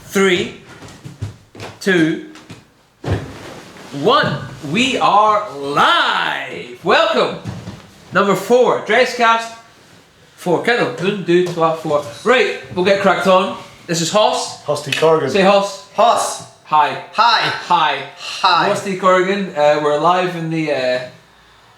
3, 2, 1. We are live. Welcome. Number 4. Dregscast 4. Count them. 1, 2, 3, 4. Right, we'll get cracked on. This is Hoss. Hoss T. Corrigan. Say Hoss. Hoss. Hi. Hi. Hi. Hi. Hoss T. Corrigan. We're live in the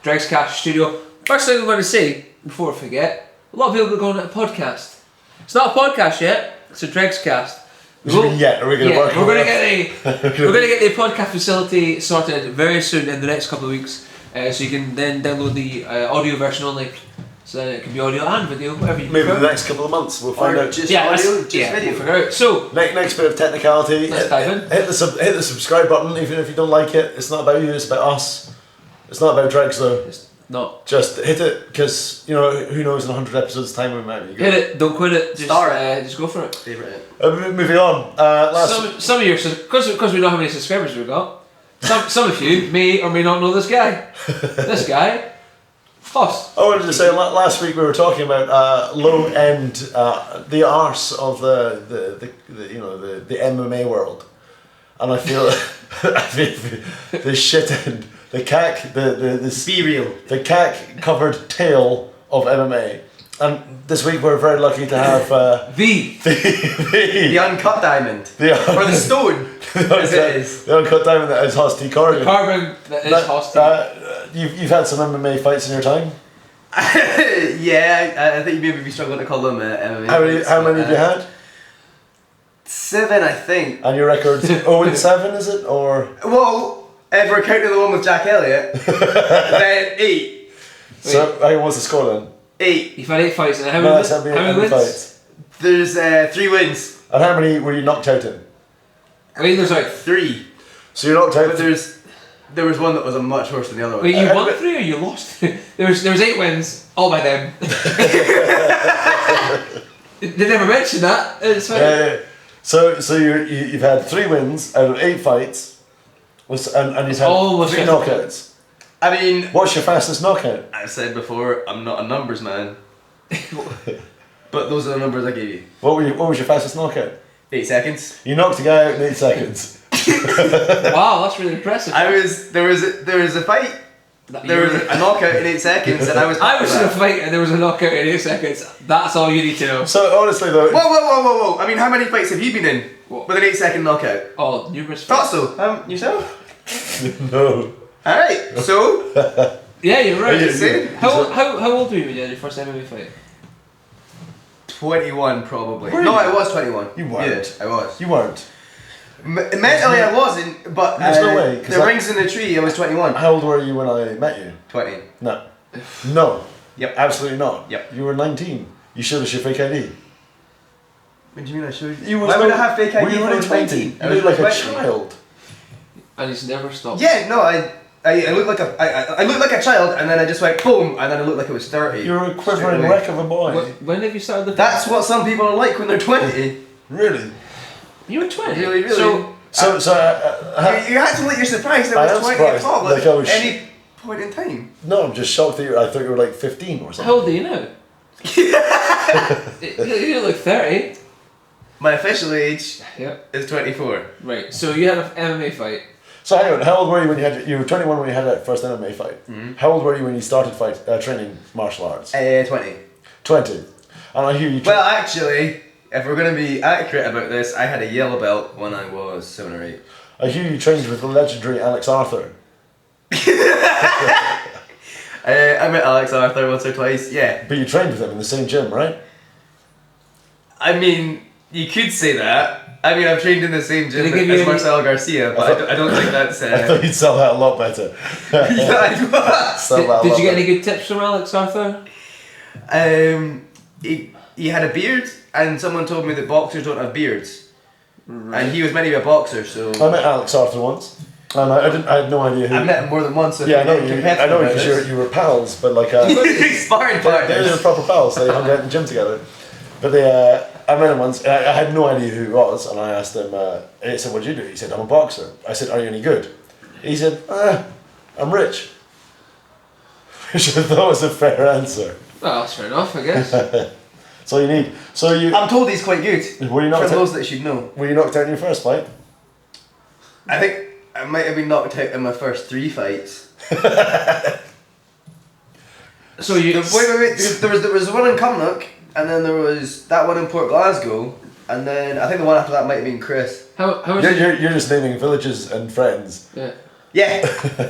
Dregscast studio. First thing I'm going to say, before I forget, a lot of people are going to a podcast. It's not a podcast yet, it's a Dregscast. What do you mean yet? Are we going to work on We're going to get the podcast facility sorted very soon in the next couple of weeks. So you can then download the audio version only. So then it can be audio and video, whatever you Maybe prefer. the next couple of months we'll find out. Just audio, just video. We'll figure out. So, Next bit of technicality. Let's dive in. Hit the subscribe button even if you don't like it. It's not about you, it's about us. It's not about Dregs though. it's not. Just hit it because, you know, who knows in 100 episodes time we might be good. Hit it, don't quit it, just, just go for it. Favourite it. Moving on. Some of your, because we know how many subscribers we've got, some of you may or may not know this guy. This guy, Hoss. I wanted to say last week we were talking about low end, the arse of the MMA world, and I feel the shit end, the cack, the Be real. the cack covered tail of MMA. And this week we're very lucky to have The uncut diamond. Or the stone, as it is. the uncut diamond that is Hoss T. Corrigan. Carbon that is Hoss T. You've had some MMA fights in your time. Yeah, I think you maybe be struggling to call them MMA. How many have you had? 7, I think. And your record's 0-7, is it? Or Well, if we're counting the one with Jack Elliott, then 8. so what's the score then? 8. You've had 8 fights and how No, many that's wins? how many fights. There's 3 wins. And how many were you knocked out in? I mean, there's like 3. So you're knocked out. But there was one that was much worse than the other one. wait, you won 3 or you lost 3? There was 8 wins, all by them. They never mentioned that. It's fine. Yeah. So you've had 3 wins out of 8 fights, and you've had almost 3 50. knockouts. I mean, What's your fastest knockout? I've said before, I'm not a numbers man. But those are the numbers I gave you. What was your fastest knockout? 8 seconds. You knocked a guy out in 8 seconds. Wow, that's really impressive. There was a fight. There was a knockout in 8 seconds, and I was in a fight and there was a knockout in 8 seconds. That's all you need to know. So honestly though, Whoa! I mean, how many fights have you been in with an 8-second knockout? Oh, numerous Thought fights. so. Yourself? no. Alright, so. Yeah, you're right. Same. How old were you when you had your first MMA fight? 21, probably. Were No, you? I was 21. You weren't. Yeah, I was. You weren't. Mentally, I wasn't, but There's no way, 'cause the rings in the tree, I was 21. How old were you when I met you? 20. No. Yep. Absolutely not. Yep. You were 19. You showed us your fake ID. What do you mean I showed You Why would I have fake ID Were you if I only was 20? 19? I You was looked like a 20. child. And he's never stopped. Yeah, no, I looked like I looked like a child, and then I just went boom, and then I looked like I was 30. You're a quivering Straight away. wreck of a boy. When have you started the That's what some people are like when they're 20. Really? You were 20? Really. So You had to let your surprise I that am was 20 at surprised. all Like, I was at any point in time. no, I'm just shocked that I thought you were like 15 or something. How old are you now? You look 30. My official age Yep. is 24. Right, so you had an MMA fight. So hang on, how old were you when you were 21 when you had that first MMA fight? Mm-hmm. How old were you when you started training martial arts? 20. 20. And I hear you. Well, actually, if we're going to be accurate about this, I had a yellow belt when I was 7 or 8. I hear you trained with the legendary Alex Arthur. I met Alex Arthur once or twice, yeah. But you trained with him in the same gym, right? I mean, you could say that. I mean, I've trained in the same gym Did they give as you any- Marcelo Garcia, but I don't think that's... I thought you'd sell that a lot better. yeah, I was. Sell that a Did lot you get better. any good tips from Alex Arthur? He had a beard, and someone told me that boxers don't have beards. Right. And he was meant to be a boxer, so... I met Alex Arthur once, and I had no idea who. I met him more than once. So Yeah, I know I'm you. competitive I know about because this. you were pals, but like Sparring they were partners. proper pals. They hung out in the gym together. But I met him once. And I had no idea who he was, and I asked him. He said, "What do you do?" He said, "I'm a boxer." I said, "Are you any good?" He said, "I'm rich," which I thought was a fair answer. Well, that's fair enough, I guess. That's all you need. So I'm told he's quite good. Were you For knocked those out? that should know. Were you knocked out in your first fight? I think I might have been knocked out in my first 3 fights. So you. Wait. There was one in Cumnock, and then there was that one in Port Glasgow, and then I think the one after that might have been Chris. How much? You're just naming villages and friends. Yeah. Yeah,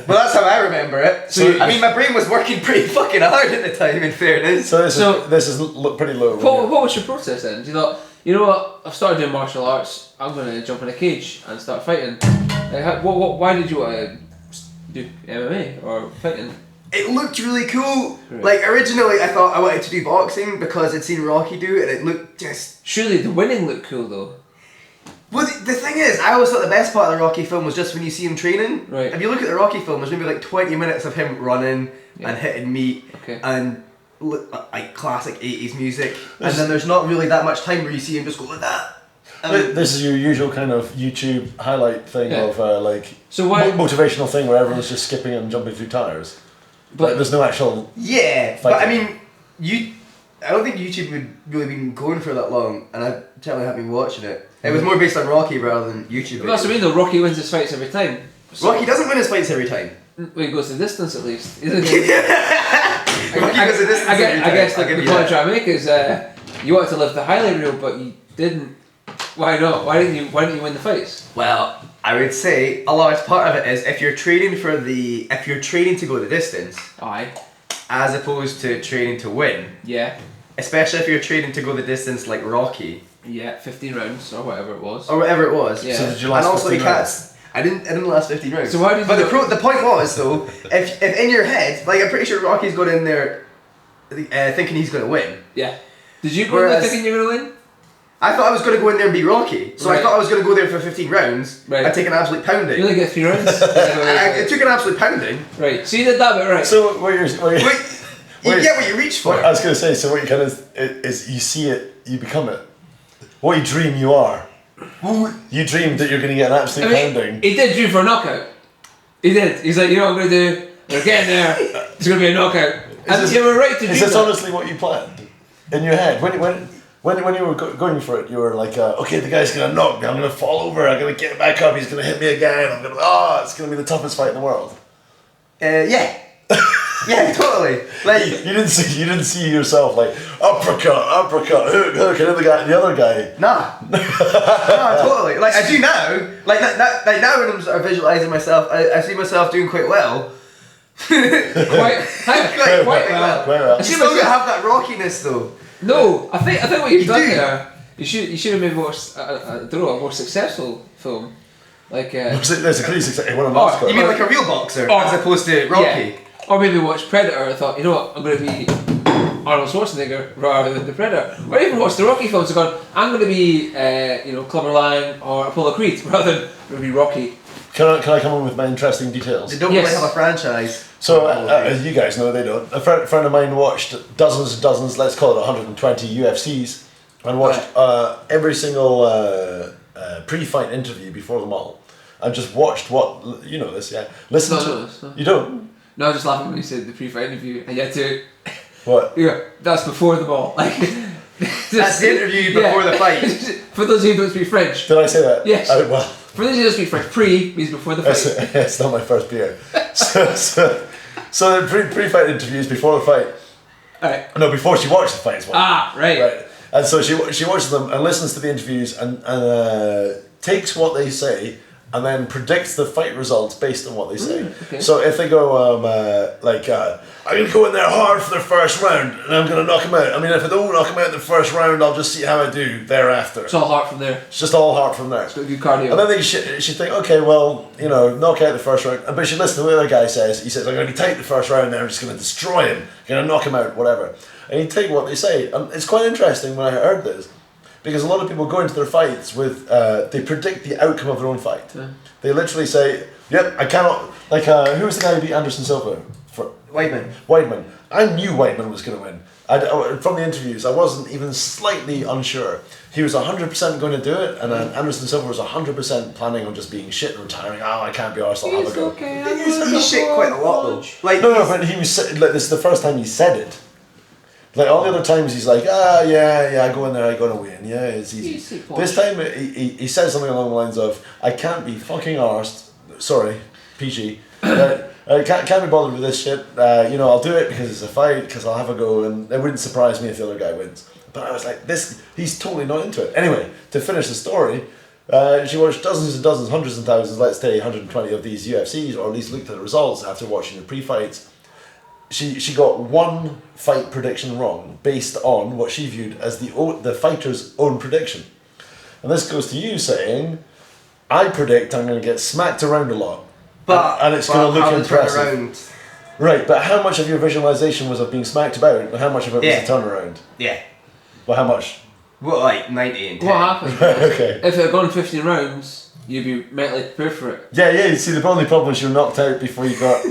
well that's how I remember it. So I mean, my brain was working pretty fucking hard at the time. In fairness. So this is pretty low. What was your process then? You thought, you know what? I've started doing martial arts. I'm gonna jump in a cage and start fighting. Why did you want to do MMA or fighting? It looked really cool. Right. Like originally, I thought I wanted to do boxing because I'd seen Rocky do it, and it looked just. Surely the winning looked cool though. Well, the thing is, I always thought the best part of the Rocky film was just when you see him training. Right. If you look at the Rocky film, there's maybe like 20 minutes of him running Yeah. and hitting meat Okay. and like classic 80s music, and then there's not really that much time where you see him just go like that. This is your usual kind of YouTube highlight thing Yeah. of like So why? motivational thing where everyone's just skipping and jumping through tires. But Like, there's no actual. Yeah, but I Fighting. mean, I don't think YouTube would really been going for that long, and I certainly haven't been watching it. It was more based on Rocky rather than YouTube. that's what I mean though. Rocky wins his fights every time. So, Rocky doesn't win his fights every time. Well, he goes the distance at least. Rocky goes the distance I every time. guess I'll the give you point I'm that. trying to make is you wanted to live the highlight reel, but you didn't. Why not? Why didn't you win the fights? Well, I would say a large part of it is if you're training to go the distance, Aye. as opposed to training to win. Yeah. Especially if you're training to go the distance like Rocky Yeah. 15 rounds or whatever it was. or whatever it was. Yeah. So did you last And also 15 the rounds? cats. I didn't last 15 rounds. So why did But you? the point was though, if in your head, like I'm pretty sure Rocky's going in there, thinking he's going to win. Yeah. Did you go in there Whereas- thinking you were gonna win? I thought I was going to go in there and beat Rocky, so Right. I thought I was going to go there for 15 rounds. Right. and take an absolute pounding. You only get 3 rounds. I took an absolute pounding. Right. So you did that bit right. So what you're Wait, you Wait. get what you reach for. I was going to say, so what you kind of is you see it, you become it. What you dream you are. You dreamed that you're going to get an absolute pounding. he did dream for a knockout. He did. He's like, you know what I'm gonna do? We're getting there. It's gonna be a knockout. And this- you were right to dream Is this that. honestly what you planned in your head when you were going for it? You were like, okay, the guy's gonna knock me. I'm gonna fall over. I'm gonna get back up. He's gonna hit me again. It's gonna be the toughest fight in the world. Yeah. Yeah, totally. Like You didn't see yourself like uppercut, hook, and then the other guy. nah, totally. Like I do now. Like now when I'm sort of visualizing myself, I see myself doing quite well. Quite well. Quite well. You still gotta have that rockiness though. No, I think what you've You done do. there. You should have made more. I don't know, a more successful film. Like. There's a pretty successful one of Oh, Oscar. You mean like a real boxer Oh. as opposed to Rocky? Yeah. Or maybe watch Predator. I thought, you know what, I'm going to be Arnold Schwarzenegger rather than the Predator. Or even watch the Rocky films and gone, I'm going to be, Clubber Lang or Apollo Creed rather than going to be Rocky. Can I come in with my interesting details? They don't Yes. really have a franchise. So, as you guys know, they don't. A friend of mine watched dozens and dozens, let's call it 120 UFCs, and watched every single pre-fight interview before them all, and just watched what, you know this, yeah? Listen No, to no, no. You don't? No, I was just laughing when you said the pre-fight interview and you had to, What? that's before the ball. Like, That's the interview before the fight. For those of you who don't speak French. Did I say that? Yes. Well, For those of you who don't speak French, pre means before the fight. it's not my first beer. So the pre-fight interviews before the fight. Alright. No, before she watched the fight as well. Right. Right. And so she watches them and listens to the interviews and takes what they say and then predicts the fight results based on what they say. Okay. So if they go I'm going to go in there hard for the first round and I'm going to knock him out. I mean, if I don't knock him out in the first round, I'll just see how I do thereafter. It's all heart from there. It's just all heart from there. It's got good cardio. And then she think, okay, well, knock out the first round. But she listens to what the other guy says. He says, I'm going to be tight the first round, then I'm just going to destroy him. I'm going to knock him out, whatever. And you take what they say. And it's quite interesting when I heard this. Because a lot of people go into their fights with, they predict the outcome of their own fight. Yeah. They literally say, yep, I cannot, like, who was the guy who beat Anderson Silva? Weidman. I knew Weidman was going to win. From the interviews, I wasn't even slightly unsure. He was 100% going to do it, and then Anderson Silva was 100% planning on just being shit and retiring. I can't be arsed, I'll have a go. Okay, He's shit quite a lot though. Like No, but he was, like, this is the first time he said it. Like all the other times he's like, yeah, I go in there, I'm gonna win. Yeah, it's easy. This time he says something along the lines of, I can't be fucking arsed. Sorry, PG. I can't be bothered with this shit. I'll do it because it's a fight, because I'll have a go, and it wouldn't surprise me if the other guy wins. But I was like, he's totally not into it. Anyway, to finish the story, she watched dozens and dozens, hundreds and thousands, let's say 120 of these UFCs, or at least looked at the results after watching the pre-fights. She got one fight prediction wrong based on what she viewed as the fighter's own prediction. And this goes to you saying, I predict I'm going to get smacked around a lot. And it's going to look impressive. Right, but how much of your visualization was of being smacked about, and how much of it was a turnaround? Yeah. Well, how much? Well, like 90 and 10. What happened? Okay. If it had gone 15 rounds, you'd be mentally prepared for it. Yeah, you see, the only problem is you were knocked out before you got...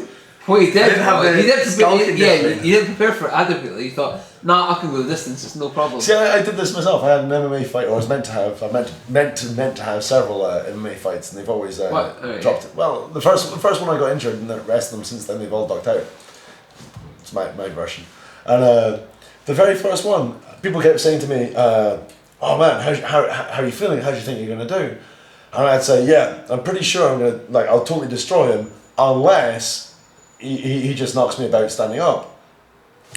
Well, he did. I didn't have the you didn't prepare for it adequately. You thought, nah, I can go the distance. It's no problem. See, I did this myself. I had an MMA fight, or I was meant to have. I meant to have several MMA fights, and they've always dropped it. Well, the first one I got injured, and the rest of them since then they've all ducked out. It's my version. And the very first one, people kept saying to me, "Oh man, how are you feeling? How do you think you're gonna do?" And I'd say, "Yeah, I'm pretty sure I'll totally destroy him unless." He just knocks me about standing up.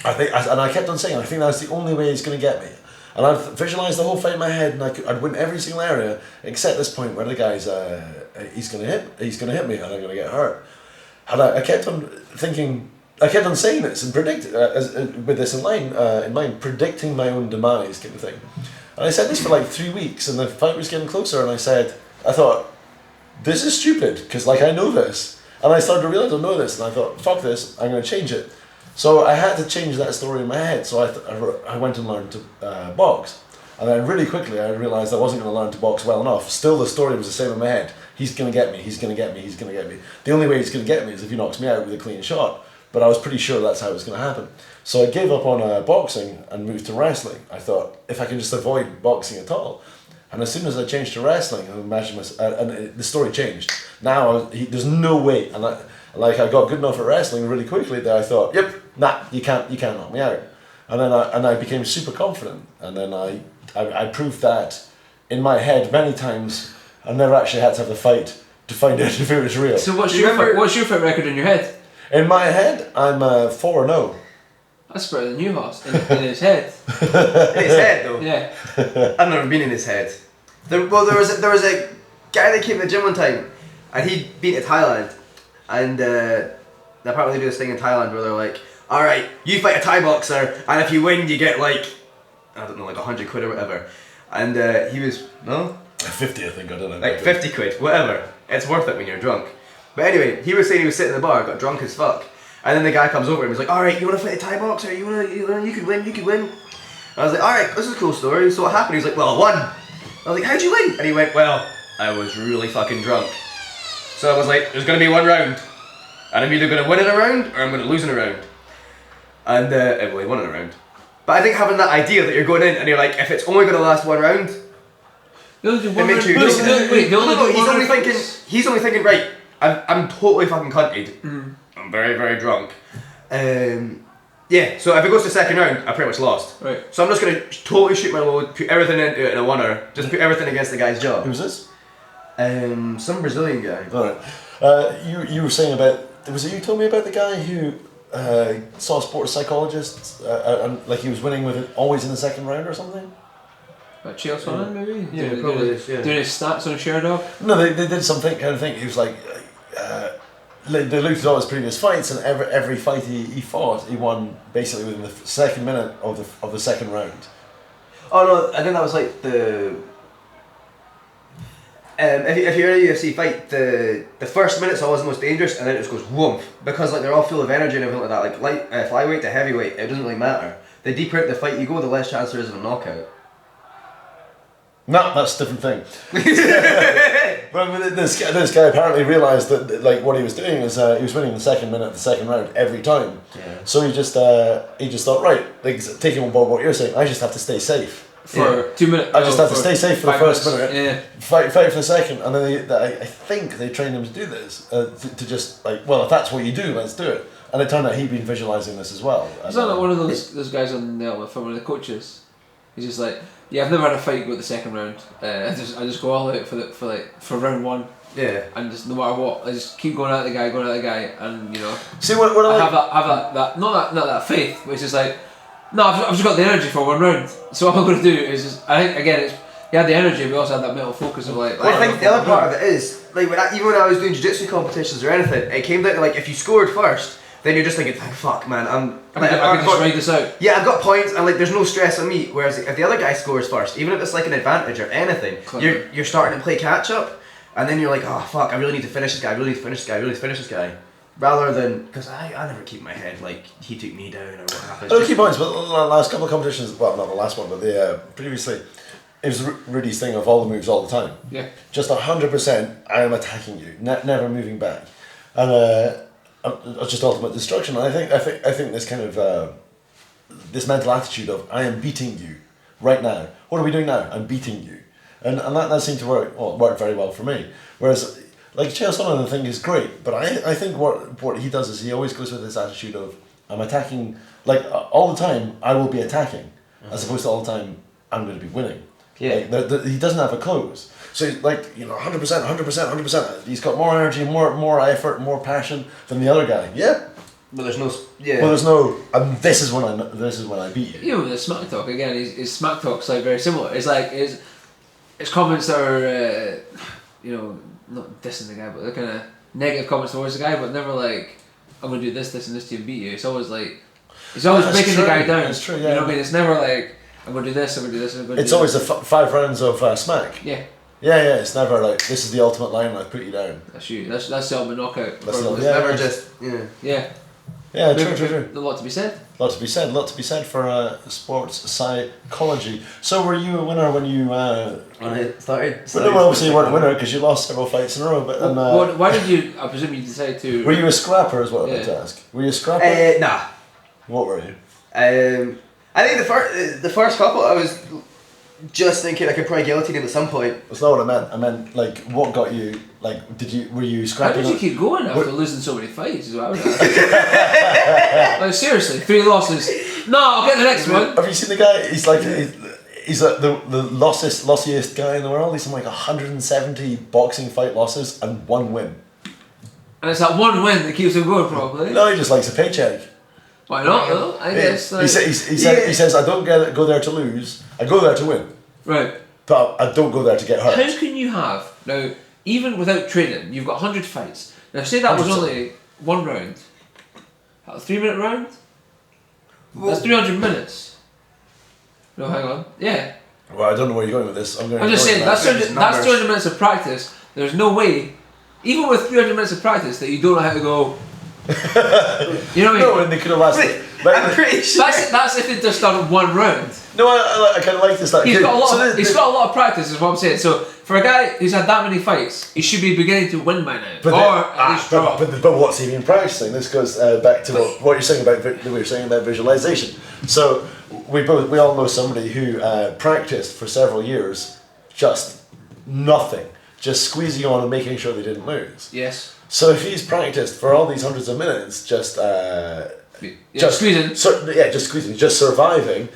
And I kept on saying, I think that's the only way he's going to get me. And I've visualised the whole fight in my head, and I'd win every single area except this point where the guy's he's going to hit me, and I'm going to get hurt. And I kept on thinking, I kept on saying this and with this in mind, predicting my own demise, kind of thing. And I said this for like 3 weeks, and the fight was getting closer, and I thought, this is stupid because I know this. And I started to realise I know this, and I thought, fuck this, I'm going to change it. So I had to change that story in my head, so I went and learned to box. And then really quickly I realised I wasn't going to learn to box well enough. Still the story was the same in my head. He's going to get me, he's going to get me, he's going to get me. The only way he's going to get me is if he knocks me out with a clean shot. But I was pretty sure that's how it was going to happen. So I gave up on boxing and moved to wrestling. I thought, if I can just avoid boxing at all. And as soon as I changed to wrestling, I imagined the story changed. Now there's no way, and I got good enough at wrestling really quickly that I thought, yep, you can't knock me out. And then I became super confident, and then I proved that in my head many times. I never actually had to have the fight to find out if it was real. So what's your fight record in your head? In my head, I'm 4-0. That's better than you, Hoss. In his head. In his head, though. Yeah. I've never been in his head. There was a guy that came to the gym one time, and he'd been to Thailand, and apparently they do this thing in Thailand where they're like, all right, you fight a Thai boxer, and if you win, you get like 100 quid or whatever. And he was 50, I think, I don't know. Like 50 quid, whatever. It's worth it when you're drunk. But anyway, he was saying he was sitting in the bar, got drunk as fuck, and then the guy comes over and was like, all right, you want to fight a Thai boxer? You could win. And I was like, all right, this is a cool story. So what happened? He was like, well, I won. I was like, how'd you win? And he went, well, I was really fucking drunk. So I was like, there's going to be one round. And I'm either going to win in a round or I'm going to lose in a round. And, well, he won in a round. But I think having that idea that you're going in and you're like, if it's only going to last one round, he's only thinking, right, I'm totally fucking cunted. I'm very, very drunk. Yeah, so if it goes to the second round, I pretty much lost. Right. So I'm just going to totally shoot my load, put everything into it in a oneer, just put everything against the guy's jaw. Who's this? Some Brazilian guy. Alright. You were saying about, was it you told me about the guy who saw a sports psychologist and like he was winning with it always in the second round or something? Chael Sonnen, maybe? Yeah, probably is, yeah. Doing his stats on Sherdog? No, they did something kind of thing. He was like, they looked at all his previous fights, and every fight he fought, he won basically within the second minute of the second round. Oh no, I think that was like the. If you're in a UFC fight, the first minute's always the most dangerous, and then it just goes whoomp, because like they're all full of energy and everything like that. Like flyweight to heavyweight, it doesn't really matter. The deeper into the fight you go, the less chance there is of a knockout. No, that's a different thing. But this guy apparently realised that like what he was doing is he was winning the second minute of the second round every time. Yeah. So he just thought, right, like, taking on board what you're saying, I just have to stay safe. For 2 minutes. I just have to stay safe for the first minute. Yeah. Fight for the second, and then I think they trained him to do this to just like, well, if that's what you do, let's do it. And it turned out he'd been visualising this as well. He's not like one of those guys on the Ultimate Fighter, one of the coaches. He's just like, yeah, I've never had a fight go the second round. I just go all out for round one. Yeah. And just no matter what, I just keep going at the guy, and you know. See what I have that not that faith, but it's just like, no, I've just got the energy for one round. So what I'm going to do is just, I think again, he had the energy, but he also had that mental focus of like. Well, I think the other part of it is like even when I was doing jiu-jitsu competitions or anything, it came down to like if you scored first, then you're just thinking, fuck, man, I can just ride this out. Yeah, I've got points, and like there's no stress on me. Whereas if the other guy scores first, even if it's like an advantage or anything, you're starting to play catch up, and then you're like, oh fuck, I really need to finish this guy. I really need to finish this guy. Rather than, because I never keep my head like he took me down or what happened. I don't keep points, but the last couple of competitions, well, not the last one, but the previously, it was Rudy's thing of all the moves all the time. Yeah. Just 100%, I am attacking you, never moving back, and it's just ultimate destruction. And I think this kind of this mental attitude of I am beating you right now. What are we doing now? I'm beating you, and that seemed to work very well for me. Whereas, like Chael Sonnen, I think is great, but I think what he does is he always goes with this attitude of I'm attacking, like all the time I will be attacking, as opposed to all the time I'm going to be winning. Yeah. Like, he doesn't have a close. So like 100%. He's got more energy, more effort, more passion than the other guy. Yeah. But there's no. Yeah. Well, there's no. This is when I beat you. You know, the smack talk again. His smack talk's like very similar. It's like his comments are, not dissing the guy, but they're kind of negative comments towards the guy, but never like, I'm gonna do this, and this to beat you. It's always like, he's always breaking the guy down. That's true. Yeah. You know what I mean? It's never like, I'm gonna do this, I'm gonna do this, I'm gonna do this. It's always the 5 rounds of smack. Yeah. Yeah. It's never like this is the ultimate line and I put you down. That's you. That's the ultimate knockout. It's never just. Yeah. Yeah. Yeah, true. A lot to be said. Lot to be said for sports psychology. So were you a winner when you... When I started? Well, obviously you weren't a winner because you lost several fights in a row, but... why did you... I presume you decided to... Were you a scrapper is what I meant to ask. Were you a scrapper? Nah. What were you? I think the first couple I was just thinking I could probably guillotine him at some point. That's not what I meant. I meant, like, what got you... Like, were you How scrapping... did you keep going after losing so many fights? Is what I would ask. Like, seriously, 3 losses. No, I'll get the next one. Have you seen the guy? He's like the lossiest guy in the world. He's in like 170 boxing fight losses and 1 win. And it's that one win that keeps him going, probably. No, he just likes a paycheck. Why not, though? I guess. Like, He says, I don't go there to lose. I go there to win. Right. But I don't go there to get hurt. How can you have... Now, even without training, you've got 100 fights. Now, say that was 100%. only 1 round. A 3-minute round? That's 300 minutes. No, hang on. Yeah. Well, I don't know where you're going with this. I'm just saying, that's 300 minutes of practice. There's no way, even with 300 minutes of practice, that you don't know how to go... You know what I mean? No, and they could have lasted. I'm pretty sure. That's if they'd just done 1 round. No, I kind of like this. Like, He's got a lot of practice, is what I'm saying. So for a guy who's had that many fights, he should be beginning to win by now, at least draw. But what's he been practicing? This goes back to what you're saying about visualization. So we all know somebody who practiced for several years, just nothing, just squeezing on and making sure they didn't lose. Yes. So if he's practiced for all these hundreds of minutes, just squeezing. Just squeezing, just surviving.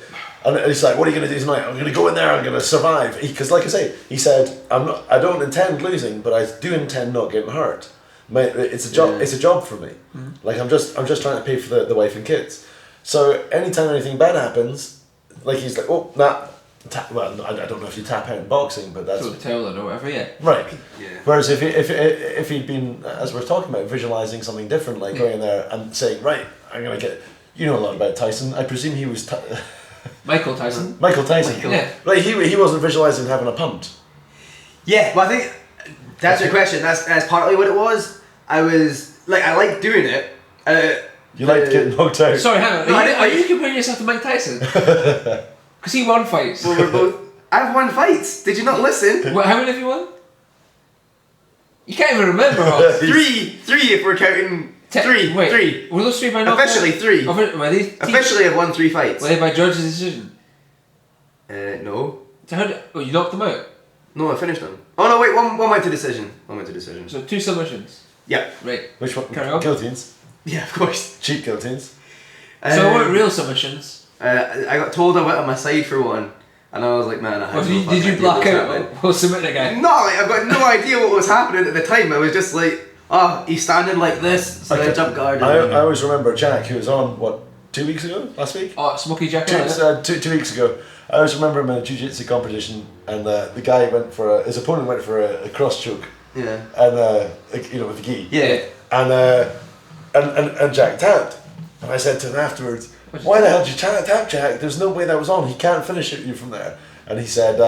And it's like, what are you going to do tonight? I'm going to go in there. I'm going to survive. Because, like I say, he said, I don't intend losing, but I do intend not getting hurt. It's a job. Yeah. It's a job for me. Mm-hmm. Like I'm just trying to pay for the wife and kids. So anytime anything bad happens, like he's like, oh, nah. Well, I don't know if you tap out in boxing, but that's tailored or whatever. Yeah. Right. Yeah. Whereas if he'd been, as we're talking about, visualizing something different, like going in there and saying, right, I'm gonna get. You know a lot about Tyson. I presume he was. Michael Tyson. Michael Tyson. Yeah. Like he wasn't visualizing having a punt. Yeah, well, I think that's your question. That's partly what it was. I like doing it. You liked getting knocked out. Sorry, hang on. Are you comparing yourself to Mike Tyson? Because he won fights. Well, we're both. I've won fights. Did you not listen? Well, how many have you won? You can't even remember. Three if we're counting. Three. Were those 3 by knockout? Officially 3. Officially, I've won 3 fights. Were they by judge's decision? No. So you knocked them out? No, I finished them. Oh no, wait, one went to decision. So 2 submissions. Yeah. Right. Which one? Carry on. Guillotines. Yeah, of course. Cheap guillotines. So what real submissions? I got told I went on my side for one, and I was like, man, I have no Did fucking you idea black what's out happening. while submitting again? No, like, I've got no idea what was happening at the time. I was just like, oh, he's standing like this, so I jump guard. I always remember Jack, who was on, what, 2 weeks ago? Last week? Oh, Smoky Jack. Two weeks ago. I always remember him in a jiu-jitsu competition, and the guy went for his opponent went for a cross choke. Yeah. And with the gi. Yeah. And Jack tapped, and I said to him afterwards, "Why the hell did you tap, Jack? There's no way that was on. He can't finish you from there." And he said,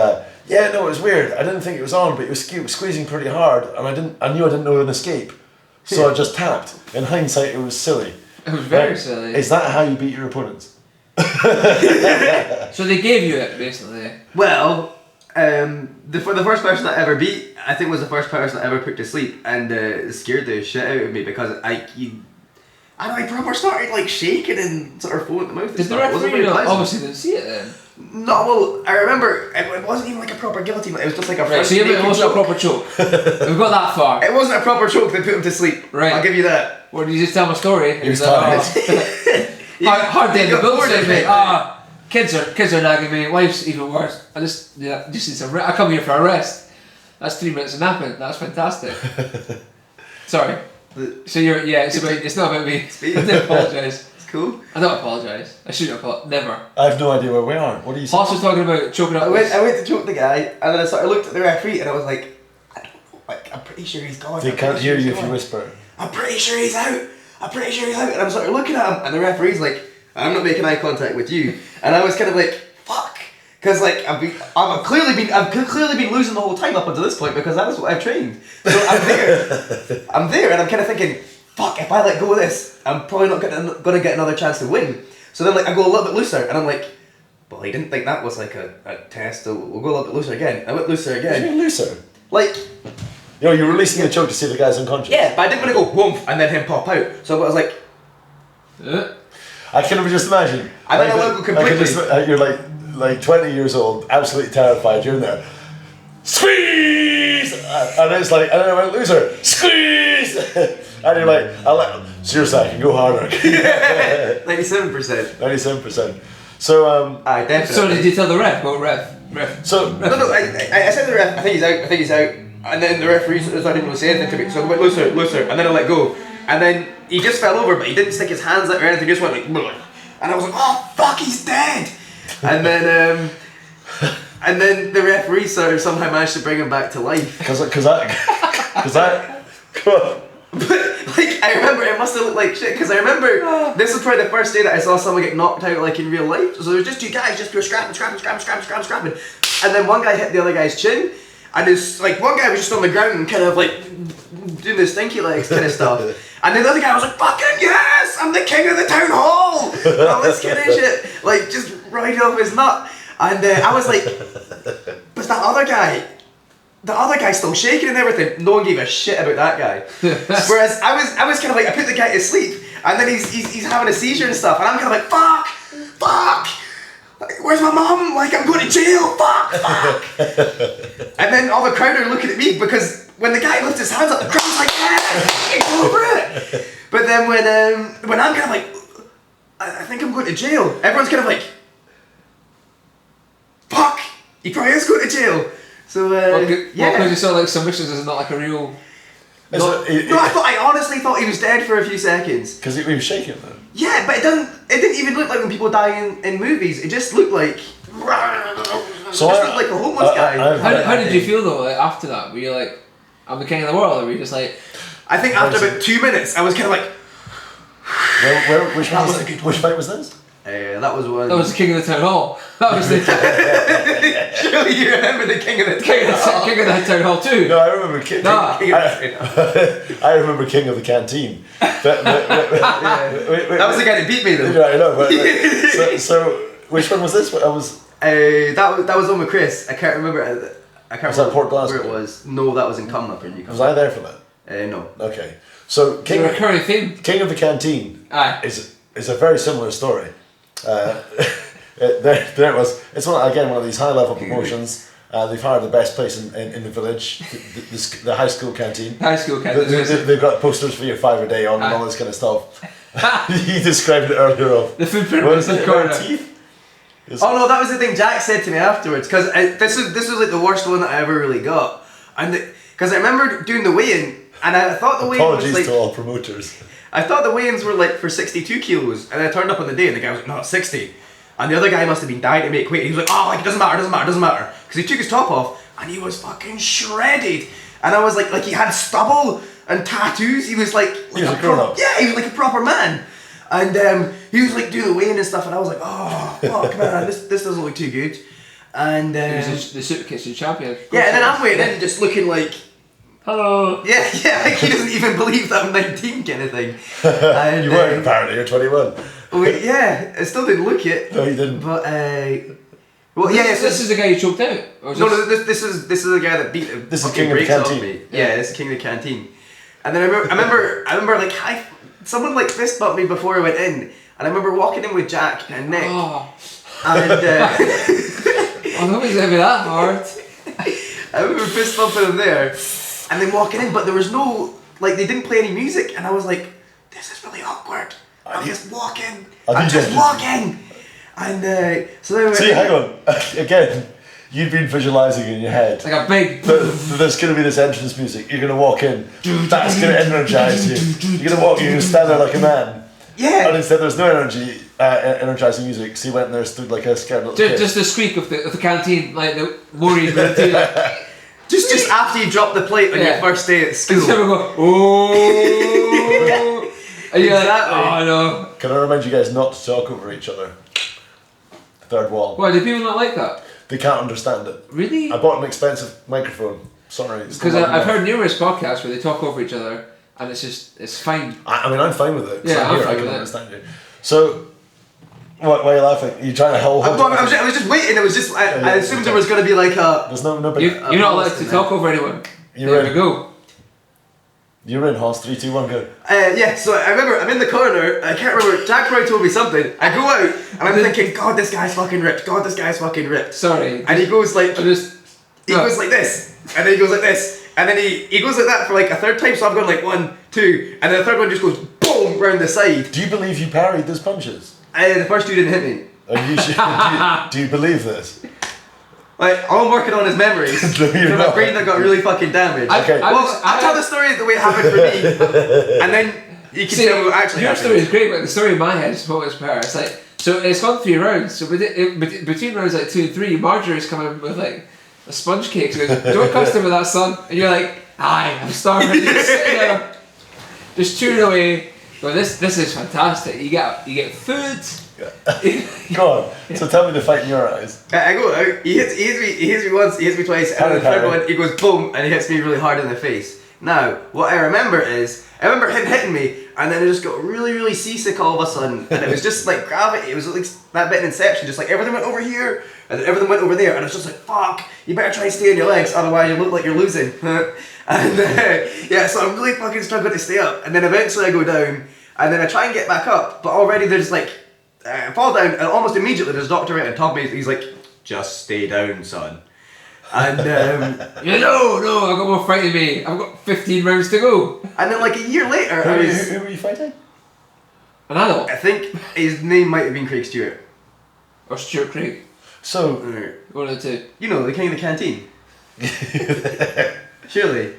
"Yeah, no, it was weird. I didn't think it was on, but it was squeezing pretty hard, and I knew I didn't know an escape, so I just tapped. In hindsight, it was silly. It was very silly. Is that how you beat your opponents?" So they gave you it basically. Well, the first person I ever beat, I think was the first person I ever put to sleep, and it scared the shit out of me because I proper started like shaking and sort of foaming at the mouth. Did the referee obviously didn't see it then? No, well, I remember it wasn't even like a proper guillotine. It was just like a Right, so it wasn't a proper choke. We've got that far. It wasn't a proper choke that put him to sleep. Right. I'll give you that. What did you just tell my story? He was tired. Hard day in the got build bored stage, of mate. it. Kids are nagging me. Wife's even worse. I just need some rest. I come here for a rest. That's 3 minutes of napping. That's fantastic. Sorry. So it's not about me. I do apologise. It's cool. I don't apologise. I shouldn't apologise. Never. I have no idea where we are. What are you saying? Hoss was talking about choking up. I went to choke the guy, and then I sort of looked at the referee, and I was like, I don't know, like, I'm pretty sure he's gone. They can't hear you if you whisper. I'm pretty sure he's out. I'm pretty sure he's out. And I'm sort of looking at him, and the referee's like, I'm not making eye contact with you. And I was kind of like, fuck. Because like I've clearly been losing the whole time up until this point because that's what I've trained. So I'm there, and I'm kind of thinking, fuck, if I let go of this, I'm probably not gonna get another chance to win. So then like I go a little bit looser, and I'm like, well, I didn't think that was like a test, so we'll go a little bit looser again. I went looser What do you again. mean looser? Like, You're releasing a choke to see if the guy's unconscious. yeah, but I didn't want to go whoomph and then him pop out. So I was like, I can just imagine. And then I let go completely. You're like 20 years old, absolutely terrified. You're in there. Squeeze! And it's like, and then I went, loser, squeeze! And you're like, seriously, I can go harder. 97%. 97%. So, I definitely. So did you tell the ref? Oh, ref. So, No, I said to the ref, I think he's out. And then the referee didn't really say anything to me, so I went looser, and then I let go. And then he just fell over, but he didn't stick his hands out or anything, he just went like, bleh. And I was like, oh fuck, he's dead! And then the referee sort of somehow managed to bring him back to life. Cause I, But like, I remember it must have looked like shit, because I remember this was probably the first day that I saw someone get knocked out like in real life. So there was just two guys just were scrapping. And then one guy hit the other guy's chin. And it's like one guy was just on the ground and kind of like doing the stinky legs kind of stuff. And then the other guy was like, fucking yes! I'm the king of the town hall! And all this kind of shit. Like just riding off his nut. And I was like, but that other guy, the other guy's still shaking and everything. No one gave a shit about that guy. Whereas I was kind of like, I put the guy to sleep and then he's having a seizure and stuff. And I'm kind of like, fuck! Like, where's my mum? Like, I'm going to jail, fuck! And then all the crowd are looking at me because when the guy lifts his hands up, the crowd's like, yeah, go for it! But then when I'm kind of like, I think I'm going to jail, everyone's kind of like, fuck! He probably is going to jail. So, yeah. Because you saw like submissions is not like a real... I honestly thought he was dead for a few seconds. Because he was shaking then. Yeah, but it didn't even look like when people die in movies. It just looked like... So it just looked like a homeless guy. How did you feel though, like, after that? Were you like, I'm the king of the world? Or were you just like... I think after about 2 minutes, I was kind of like... Which fight was this? That was one... That was the king of the town hall. That was the... Surely you remember the king of the town hall. King of the town hall too. No, I remember king of the I remember king of the canteen. That was the guy that beat me though. Yeah, I know. But, so which one was this? That was the one with Chris. I can't remember. I can't remember Port Glasgow? where it was. No, that was in Cumnock or Newcastle. Was I there for that? No. Okay. So King of recurring theme. King of the Canteen. Aye. Is a very similar story. There it was. It's one of these high level promotions. They've hired the best place in the village, the high school canteen. High school canteen. They've got posters for your $5 a day on and all this kind of stuff. You described it earlier of the footprint was in the corner. Oh no, that was the thing Jack said to me afterwards, because this was like the worst one that I ever really got, and because I remember doing the weigh-in, and I thought the weigh-in was like. Apologies to all promoters. I thought the weigh-ins were like for 62 kilos, and I turned up on the day, and the guy was like, "No, it's 60." And the other guy must have been dying to make weight. He was like, "Oh, like it doesn't matter, because he took his top off, and he was fucking shredded, and I was like he had stubble and tattoos. He was like he was a grown-up. Yeah, he was like a proper man. And he was like doing the weigh-in and stuff, and I was like, oh fuck man, this doesn't look too good. And he was the Super Kitchen champion. Yeah, and then I'm waiting in just looking like, hello. Yeah, like he doesn't even believe that I'm 19 kind of thing. And, you weren't apparently, you're 21. Well, yeah, I still didn't look it. No, you didn't. But well, yeah. This is the guy you choked out. No, this is the guy that beat the this is King of the Canteen. Me. Yeah, this is King of the Canteen. And then I remember like someone like fist bumped me before I went in, and I remember walking in with Jack and Nick. Oh. And I don't think it's gonna be that hard. I remember fist bumping him there, and then walking in, but there was no they didn't play any music, and I was like, this is really awkward. I'm just walking. I'm just walking. And so then see, hang on. Again, you'd been visualising in your head. Like a big. There's going to be this entrance music. You're going to walk in. That's going to energise you. You're going to walk. You're going to stand there like a man. Yeah. And instead, there's no energising music. So you went in there, stood like a scared little kid. Just the squeak of the canteen, like the worried little like. Just after you drop the plate on your first day at school. And go, oh. And you're exactly. Like, oh no. Can I remind you guys not to talk over each other? Third wall. Why, do people not like that? They can't understand it. Really? I bought an expensive microphone. Sorry. Because I've heard numerous podcasts where they talk over each other, and it's fine. I mean, I'm fine with it. Yeah, I'm fine I with it. Understand you. So, why are you laughing? Are you trying to hold? I was just waiting. It was just I assumed there was going to be like a. There's no. You're not allowed to talk over anyone. There we go. You're in, Hoss. 3, 2, 1, go. Yeah, so I remember I'm in the corner. I can't remember. Jack probably told me something. I go out and I'm thinking, God, this guy's fucking ripped. God, this guy's fucking ripped. Sorry. And he goes like, goes like this, and then he goes like this, and then he goes like that for like a third time. So I'm going like 1, 2, and then the third one just goes boom round the side. Do you believe you parried those punches? The first two didn't hit me. Do you believe this? Like, all I'm working on is memories from my brain that got really fucking damaged. Okay. I'll tell the story the way it happened for me, and then you can tell me what actually your happened. story is great, but the story in my head is what was Paris. It's like, so it's gone 3 rounds. So between rounds like 2 and 3, Marjorie's coming with like a sponge cake. So goes, don't custom with that, son. And you're like, aye, I'm starving. You're sitting there, just chewing away. Well, this is fantastic. You get food. Go on. So tell me the fight in your eyes. I go out. He hits me once. He hits me twice. And then the third one, he goes boom, and he hits me really hard in the face. Now, what I remember is, I remember him hitting me, and then I just got really, really seasick all of a sudden, and it was just like gravity. It was like that bit in Inception, just like everything went over here, and then everything went over there, and I was just like, fuck, you better try and stay on your legs, otherwise you look like you're losing. And yeah, so I'm really fucking struggling to stay up, and then eventually I go down, and then I try and get back up, but already there's like, I fall down, and almost immediately there's a doctor right on top of me. He's like, just stay down, son. And no, I've got more fight in me. I've got 15 rounds to go. And then like a year later, who were you fighting? An adult. I think his name might have been Craig Stewart. Or Stuart Craig. So, one of the two. You know, the king of the canteen. Surely.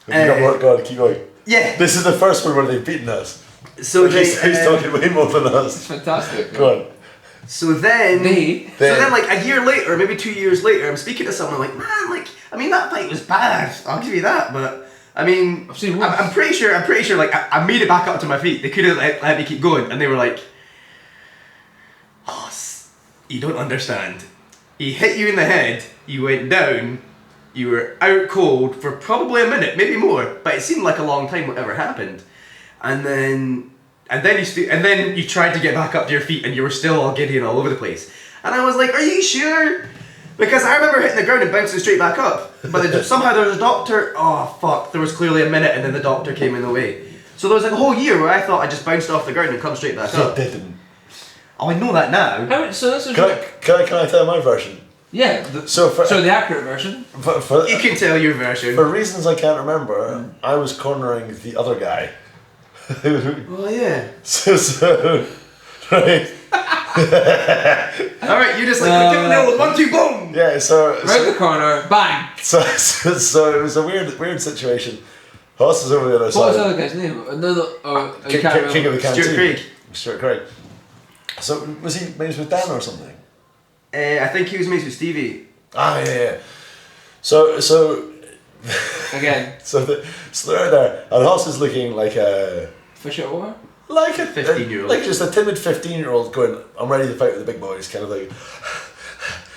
Have you got work on? Keep going. Yeah. This is the first one where they've beaten us. So he's talking way more than us. It's fantastic. Go on. So then then like a year later, maybe 2 years later, I'm speaking to someone like, man, like, I mean, that fight was bad. I'll give you that, but I mean, I've seen worse. I'm pretty sure, like, I made it back up to my feet. They could have let me keep going, and they were like, oh, you don't understand. He hit you in the head, you went down, you were out cold for probably a minute, maybe more, but it seemed like a long time whatever happened. And then you tried to get back up to your feet and you were still all giddy and all over the place. And I was like, are you sure? Because I remember hitting the ground and bouncing straight back up. But somehow there was a doctor, oh fuck, there was clearly a minute and then the doctor came in the way. So there was like a whole year where I thought I just bounced off the ground and come straight back up. It didn't. Oh, I know that now. So this is Can I tell my version? Yeah. So the accurate version. You can tell your version. For reasons I can't remember, I was cornering the other guy. Oh yeah. So right. Alright, you're just like, give it 1, 2, boom! Yeah, so Right in the corner, bang! So it was a weird situation. Hoss is over the other side. What was the other guy's name? King of the Canteen. Stuart Craig. Stuart Craig. So was he mates with Dan or something? I think he was mates with Stevie. Ah, yeah. So Again. so they're out there, and Hoss is looking like a Fish out of water? like a 15-year-old. like just a timid 15-year-old going, I'm ready to fight with the big boys, kind of like.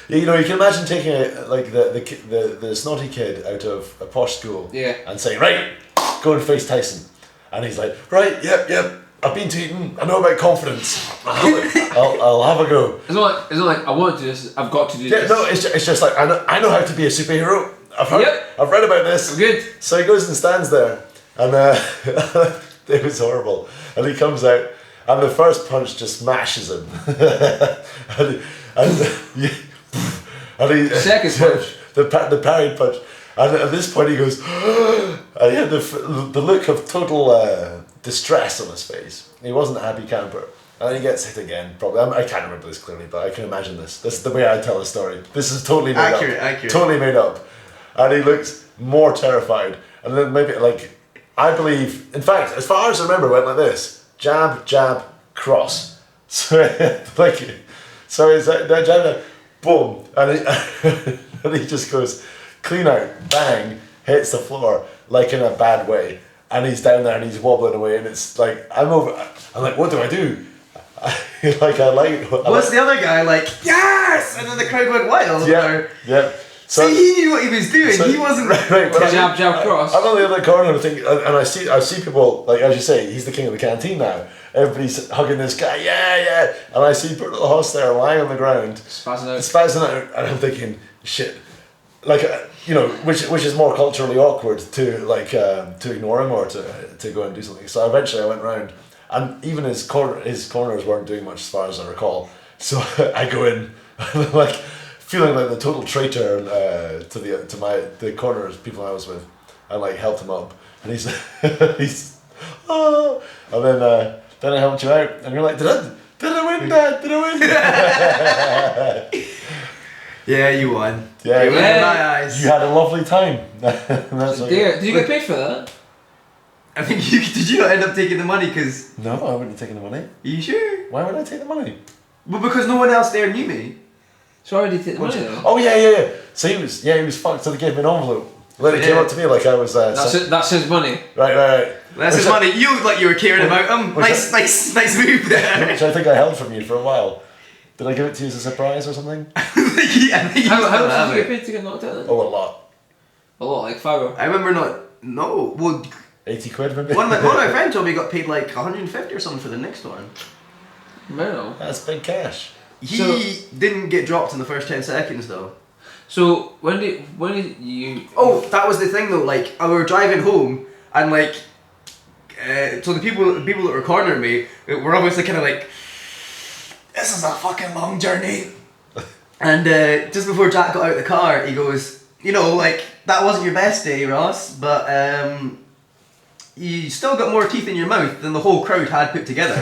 You know, you can imagine taking the snotty kid out of a posh school, Yeah. and saying, right, go and face Tyson, and he's like, right, yep, I've been to Eton, I know about confidence, I'll have a go. It's not like I want to do this. I've got to do this. No, it's just like I know how to be a superhero. I've read about this. I'm good. So he goes and stands there, and it was horrible. And he comes out, and the first punch just smashes him, and he Second punch. the parry punch, and at this point he goes, and he had the look of total distress on his face. He wasn't a happy camper. And then he gets hit again, probably. I can't remember this clearly, but I can imagine this. This is the way I tell a story. This is totally made up. Accurate. Totally made up. And he looks more terrified. And then maybe, like, I believe, in fact, as far as I remember, it went like this. Jab, jab, cross. So, it's like, that jab, boom. And he just goes clean out, bang, hits the floor, like in a bad way. And he's down there and he's wobbling away, and it's like, I'm like, what do I do? Was the other guy like, yes? And then the crowd went wild? Yeah. So see, he knew what he was doing. He wasn't. Right, jab, cross. I'm on the other corner thinking, and I see people, like, as you say, he's the king of the canteen now. Everybody's hugging this guy, yeah. And I see poor little Hoss there lying on the ground, spazzing out, and I'm thinking, shit. Like, which is more culturally awkward to ignore him or to go and do something. So eventually I went round, and even his corners weren't doing much as far as I recall. So I go in, like feeling like the total traitor to the corners people I was with, and like helped him up, and he's and then I helped you out, and you're like, did I win, Dad? Did I win? Yeah, you won. Yeah, you won in my eyes. You had a lovely time. Did you get paid for that? I think did you not end up taking the money? Because no, I wouldn't have taken the money. Are you sure? Why would I take the money? Well, because no one else there knew me. So I already take the money then? Oh yeah. So he was fucked. So they gave me an envelope. Then it came up to me like I was. That's his money. Right. That's his money. You look like you were caring about him. Nice move there. Which I think I held from you for a while. Did I give it to you as a surprise or something? Yeah, how much did you get paid to get knocked out then? Oh, a lot. A lot, like $5. I remember well, 80 quid maybe? One of my friends told me he got paid like 150 or something for the next one. No. That's big cash. He didn't get dropped in the first 10 seconds though. So when did you? Oh, that was the thing though. Like we were driving home, and like, so the people that were cornering me were obviously kind of like, this is a fucking long journey. And just before Jack got out of the car, he goes, like, that wasn't your best day, Ross, but you still got more teeth in your mouth than the whole crowd had put together.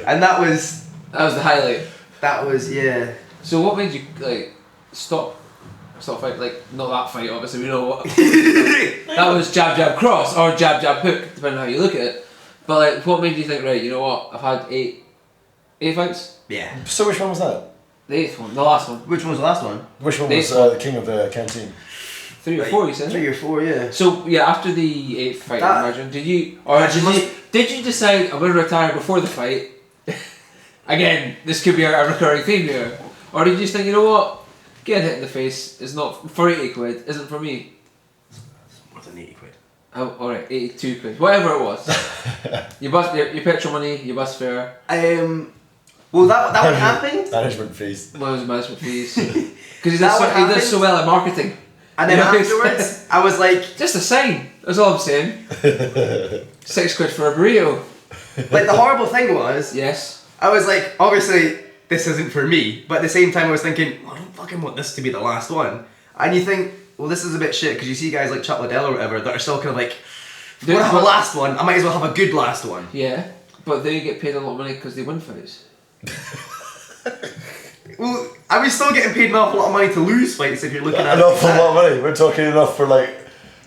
And that was the highlight. That was, yeah. So what made you like stop fight? Like, not that fight, obviously, we know what. That was jab, jab, cross, or jab, jab, hook, depending on how you look at it. But like, what made you think, right, you know what, I've had eight fights? Yeah. So which one was that? The 8th one, the last one. Which one was the last one? Which one was the king of the canteen? 3 or 4, you said? 3 or 4, yeah. So yeah, after the 8th fight, I imagine, did you decide I'm going to retire before the fight? Again, this could be a recurring theme here. Or did you just think, you know what, getting hit in the face is not for 80 quid, isn't for me. More than 80 quid. Oh, alright, 82 quid, whatever it was. You bust your petrol money, you bust fare. Well, that one happened. Management fees. Well, it was management fees. Because he does so well at marketing. And then afterwards, I was like... Just a sign, that's all I'm saying. 6 quid for a burrito. Like, the horrible thing was... Yes. I was like, obviously, this isn't for me. But at the same time, I was thinking, well, I don't fucking want this to be the last one. And you think, well, this is a bit shit because you see guys like Chuck Liddell or whatever that are still kind of like, if I want to have a last one, I might as well have a good last one. Yeah, but they get paid a lot of money because they win fights. Well, are we still getting paid an awful lot of money to lose fights if you're looking at an awful lot of money. We're talking enough for like,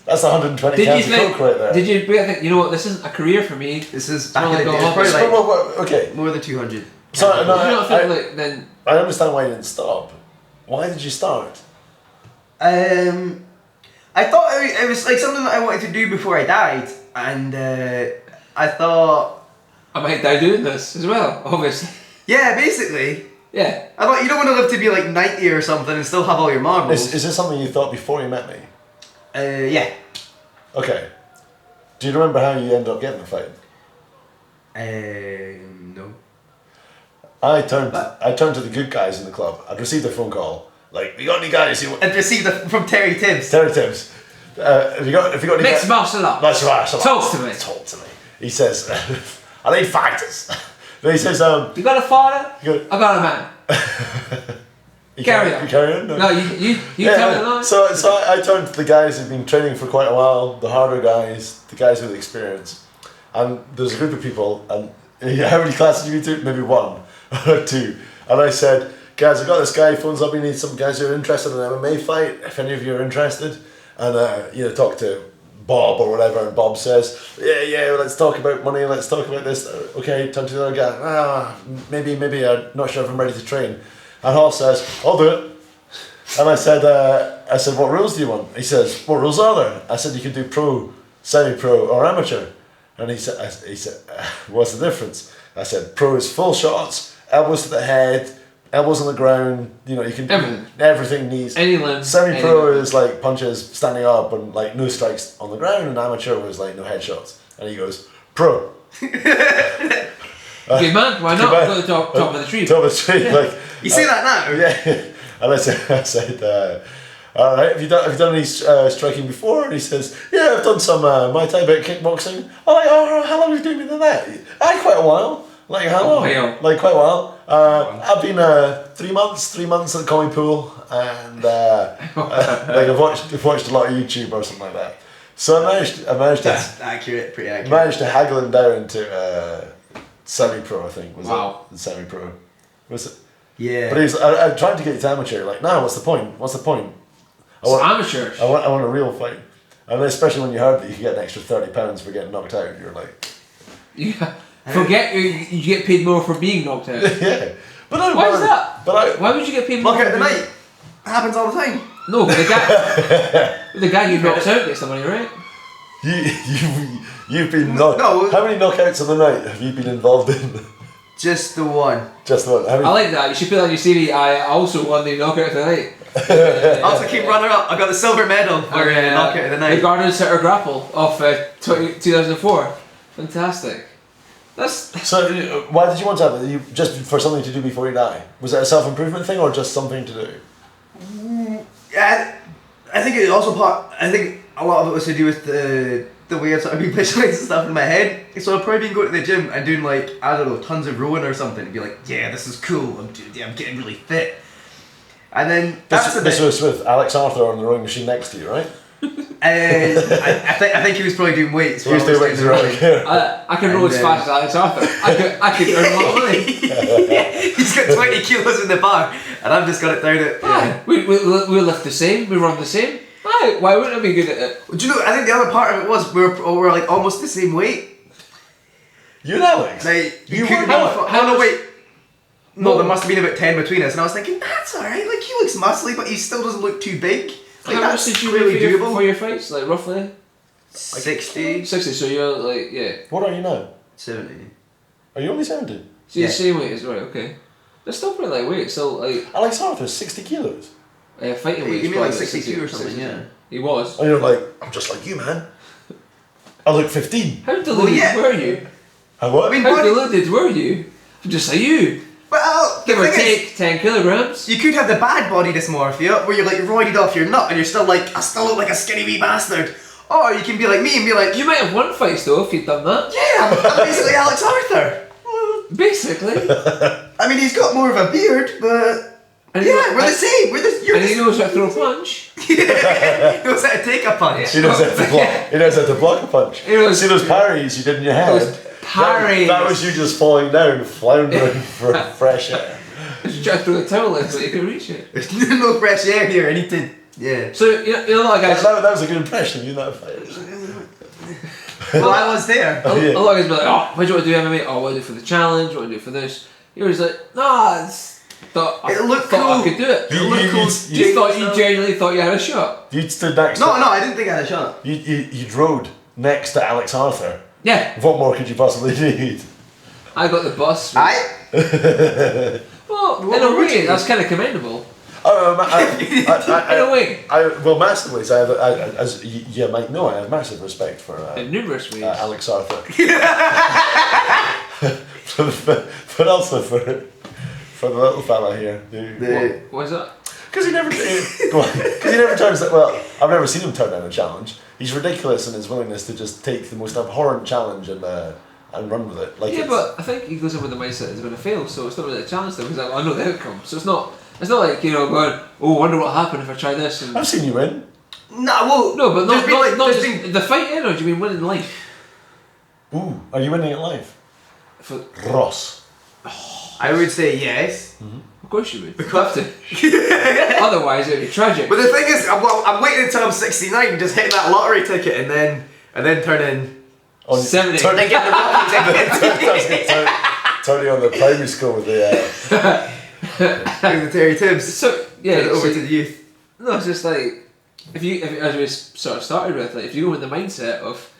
that's 120 cans of coke right there. Did you think, you know what, this isn't a career for me? This is back in the day. It's probably like okay. more than 200. So, Did you not think like then? I understand why you didn't stop. Why did you start? I thought it was like something that I wanted to do before I died, and I thought I might die doing this as well, obviously. Yeah, basically. Yeah. I thought you don't want to live to be like 90 or something and still have all your marbles. Is this something you thought before you met me? Yeah. Okay. Do you remember how you ended up getting the fight? No. I turned to the good guys in the club. I'd received a phone call. Like, you got any guys who... I'd received it from Terry Tibbs. Terry Tibbs. Have you got any Mixed martial arts. Martial arts. Talk to me. Talk to me. He says, I need fighters. Then he says, you got a father? I got a man. Carry on. You carry on? No, you tell me now. So I turned to the guys who've been training for quite a while, the harder guys, the guys with experience. And there's a group of people, and how many classes did you do? Maybe one or two. And I said, guys, I've got this guy, phones up, we need some guys who are interested in an MMA fight, if any of you are interested. And, talk to Bob or whatever, and Bob says, yeah, let's talk about money, let's talk about this. Okay, turn to the other guy, maybe, I'm not sure if I'm ready to train. And Hall says, I'll do it. And I said, what rules do you want? He says, what rules are there? I said, you can do pro, semi-pro, or amateur. And he said, what's the difference? I said, pro is full shots, elbows to the head, elbows on the ground, you can everything knees. Any limb. Semi-pro is like punches standing up and like no strikes on the ground, and amateur was like no headshots. And he goes, pro. Good man, why not? Go to the top of the tree. Top of the tree, like you see that now? Yeah. And I said, all right, have you done any striking before? And he says, yeah, I've done some Muay Thai bit kickboxing. I'm like, oh, how long have you been doing that? Quite a while. Like how long? Like quite a while. I've been 3 months at the commie pool, and I've watched a lot of YouTube or something like that. So I managed That's to accurate, pretty accurate. managed to haggle him down to semi-pro, I think. Was it? Semi-pro. Was it? Yeah. But I'm trying to get you to amateur. Like, no, what's the point? Amateur. I want a real fight. And especially when you heard that you could get an extra £30 for getting knocked out, you're like... Yeah. Forget you get paid more for being knocked out. Yeah. But why is that? Why would you get paid more? Knock out the night. It happens all the time. No, but the guy who knocks out gets the money, right? You've been knocked. No. How many knockouts of the night have you been involved in? Just the one. Just the one. I like that. You should put on your CV. I also won the knockout of the night. I also keep runner up. I got the silver medal for knockout of the night. The Garden Center Grapple of 2004. Fantastic. So, why did you want to have it? Just for something to do before you die? Was it a self-improvement thing or just something to do? Yeah, I think it also I think a lot of it was to do with the way I've sort of been visualizing stuff in my head. So I've probably been going to the gym and doing like, I don't know, tons of rowing or something and be like, yeah, this is cool. I'm getting really fit. And then this was with Alex Arthur on the rowing machine next to you, right? I think he was probably doing weights. He was doing weights around here. I can row as fast as Alex Arthur. I could earn a lot of money. Yeah, he's got 20 kilos in the bar, and I've just got it down at. Yeah. We lift the same. We run the same. Why wouldn't I be good at it? Do you know? I think the other part of it was we were like almost the same weight. You and Alex. Like you couldn't. how No, wait. No, there must have been about 10 between us, and I was thinking that's all right. Like he looks muscly, but he still doesn't look too big. Like, how much did you weigh for your fights? Like roughly? 60. 60, so you're like, yeah. What are you now? 70. Are you only 70? So you're the same weight as right, okay. They're still pretty lightweight, so like... Alex Arthur's 60 kilos? Fighting weight. You mean like 62 or something, yeah. He was. And you're like, I'm just like you, man. I look 15. How deluded were you? How what? I mean, how deluded were you? I'm just like you. Well, give or take 10 kilograms. You could have the bad body dysmorphia, where you're like roided off your nut and you're still like, I still look like a skinny wee bastard. Or you can be like me and be like... You might have won fights though if you'd done that. Yeah, I'm basically Alex Arthur. Basically. I mean, he's got more of a beard, but And yeah, we're the same. And he knows how to throw a punch. He knows how to take a punch. He knows how to block. He knows how to block a punch. knows- See those parries you did in your head? Parries. That was you just falling down, floundering for fresh air. Just try to throw the towel in so you can reach it. There's no fresh air here. I need to. Yeah. So you know a lot of guys. That was a good impression. You know that fight. Well, I was there. A lot of guys be like, oh, why do you want to do MMA? Oh, I want to do it for the challenge. I want to do it for this. He was like, nah, It looked thought cool. I could do it. You Genuinely thought you had a shot. You stood next. No, to, I didn't think I had a shot. You rode next to Alex Arthur. Yeah, What more could you possibly need? I got the bus. Well, What in a would way, you- that's kind of commendable. In a way. Well, massively. As you might know, I have massive respect for In numerous ways. Alex Arthur. but also for the little fella here. What was that? Because he never turns that. Well, I've never seen him turn down a challenge. He's ridiculous in his willingness to just take the most abhorrent challenge and run with it. Like Yeah, but I think he goes in with the mindset it's going to fail, so it's not really a challenge to him because I know the outcome. So it's not like going, oh, I wonder what'll happen if I try this. And I've seen you win. No, but not there's just the fight in, or do you mean winning life? Ooh, are you winning at life? For, Ross. I would say yes. of course you would. You have to. Otherwise, it would be tragic. But the thing is, I'm waiting until I'm 69, just hitting that lottery ticket, and then turning. On 70. Then get the lottery ticket. Tony on the primary school with the. Doing the Terry Tibbs. So yeah, Turn it over to the youth. No, it's just like if as we sort of started with, like if you go with the mindset of,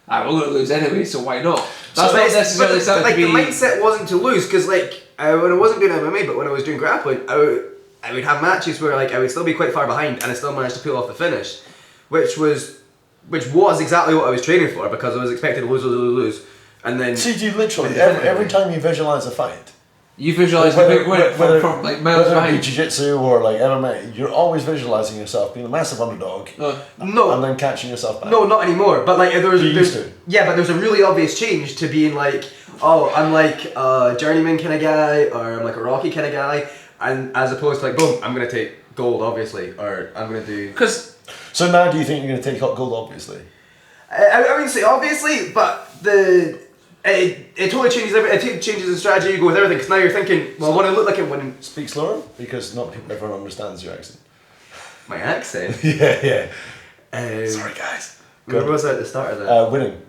we're going to lose anyway, so why not? That's not necessarily something like to be. the mindset wasn't to lose, because like when I wasn't doing MMA, but when I was doing grappling, I would have matches where like I would still be quite far behind, and I still managed to pull off the finish, which was exactly what I was training for, because I was expected to lose, and then. See, you literally every time you visualize a fight. You visualise the big win from like miles whether it be behind. jiu-jitsu or like MMA, you're always visualizing yourself being a massive underdog. No. And then catching yourself back. No, not anymore. But like there was You used to. Yeah, but there's a really obvious change to being like, oh, I'm like a journeyman kind of guy, or I'm like a Rocky kind of guy, and as opposed to like, boom, I'm gonna take gold, obviously, or I'm gonna do. So now, do you think you're going to take hot gold? Obviously. I wouldn't say obviously, but it totally changes it changes the strategy you go with everything. Because now you're thinking, well, what I look like I'm winning. Speak slower, because not everyone understands your accent. My accent. Yeah. Sorry, guys. Where was I at the start of that? Winning.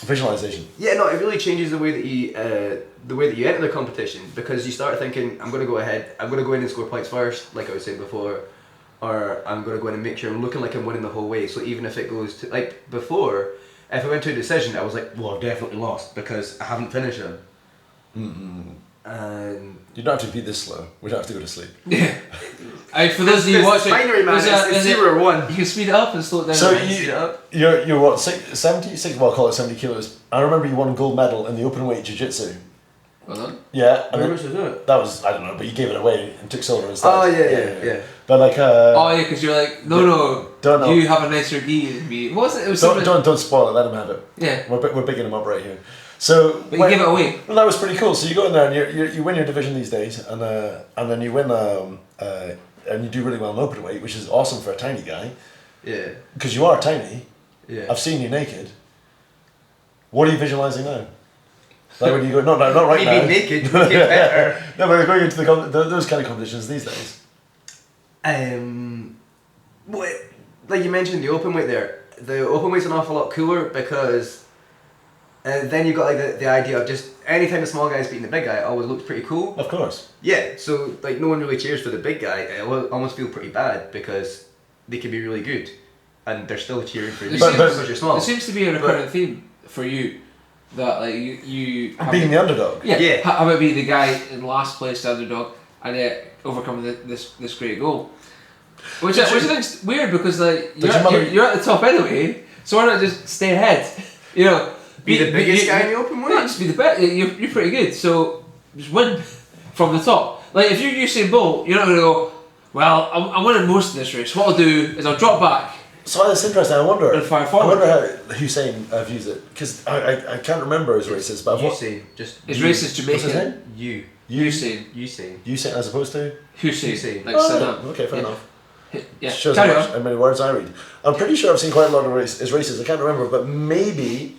Visualization. Yeah, no, it really changes the way that you enter the competition, because you start thinking, I'm going to go ahead, I'm going to go in and score points first, like I was saying before, or I'm going to go in and make sure I'm looking like I'm winning the whole way. So even if it goes to, like before, if I went to a decision, I was like, well, I've definitely lost because I haven't finished him. And You don't have to be this slow. We don't have to go to sleep. Yeah. For those of you watching, binary man, it's 0 or 1. You can speed it up and slow it down. So Speed it up. you're what, 70? Well, I'll call it 70 kilos. I remember you won a gold medal in the open weight jiu-jitsu. Well done. Yeah. How much was that? That was, I don't know, but you gave it away and took silver instead. Oh, yeah. But like, Oh yeah, because you're like, no, Don't know. you have a nicer gi than me. What was it? It was don't, something. don't spoil it, let him have it. Yeah. We're bigging him up right here. So, But you give it away. Well, that was pretty cool. So you go in there and you win your division these days, and then you win and you do really well in open weight, which is awesome for a tiny guy. Yeah. Because you are tiny. Yeah. I've seen you naked. What are you visualizing now? Like when you go, not right now. Maybe naked would get better. No, but going into those kind of competitions these days. What, like you mentioned the open weight there. The open weight's an awful lot cooler because then you've got like the idea of just anytime the small guy's beating the big guy, it always looks pretty cool. Of course. Yeah, so like no one really cheers for the big guy. It will almost feel pretty bad because they can be really good, and they're still cheering for you because you're small. There seems to be a recurring theme for you that like you Being the underdog. Yeah. How about being the guy in last place, the underdog, and yet overcoming this great goal? Which I think's weird because like you're at the top anyway, so why not just stay ahead? You know. Be the biggest guy in the open weight? No, just be the best. You're pretty good, so just win from the top. Like if you're Usain Bolt, you're not going to go, well, I'm winning most of this race. What I'll do is I'll drop back. So that's interesting. I wonder. And fire I forward. wonder how Hussein views it, because I can't remember his races, but You say just His race is What's his Jamaican. name? you. Hussein. Usain as opposed to? Hussein. Like Oh, Saddam. okay, fair enough. Yeah. Shows Carry how on. many words I read. I'm pretty sure I've seen quite a lot of his races. I can't remember, but maybe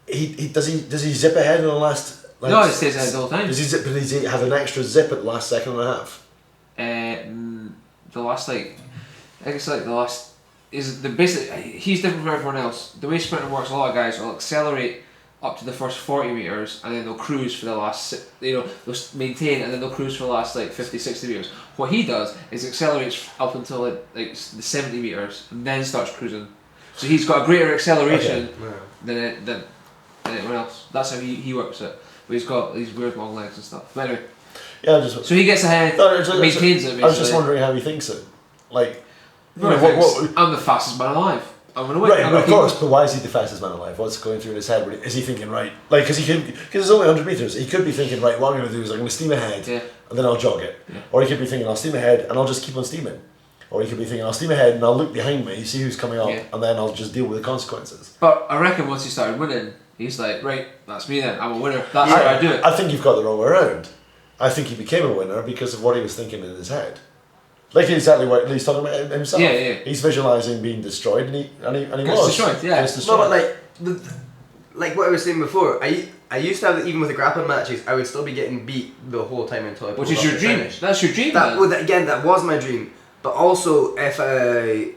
he does he zip ahead in the last. Like, No, it stays ahead the whole time. Does he have an extra zip at the last second and a half? The last I think it's like the last is the basic. He's different from everyone else. The way sprinting works, a lot of guys will accelerate up to the first 40 meters and then they'll cruise for the last. They'll maintain and then they'll cruise for the last like 50, 60 meters. What he does is accelerates up until like the 70 meters and then starts cruising. So he's got a greater acceleration than anyone else. That's how he works it. But he's got these weird long legs and stuff. But anyway. Yeah, so he gets ahead, maintains it. Basically. I was just wondering how he thinks it. Like, I'm the fastest man alive. I'm gonna win. Right, of course. But why is he the fastest man alive? What's going through his head? Is he thinking right? Like, because it's only 100 meters. He could be thinking right. What I'm going to do is I'm going to steam ahead, and then I'll jog it. Yeah. Or he could be thinking I'll steam ahead and I'll just keep on steaming. Or he could be thinking I'll steam ahead and I'll look behind me, see who's coming up, and then I'll just deal with the consequences. But I reckon once he started winning, he's like, right, that's me then. I'm a winner. That's how I do it. I think you've got the wrong way around. I think he became a winner because of what he was thinking in his head. Like exactly what he's talking about himself. Yeah. He's visualizing being destroyed, and he was destroyed. Yeah, it's destroyed. No, but like what I was saying before, I used to have that even with the grappling matches, I would still be getting beat the whole time until I. Which is your dream? Finish. That's your dream. That was my dream. But also, if say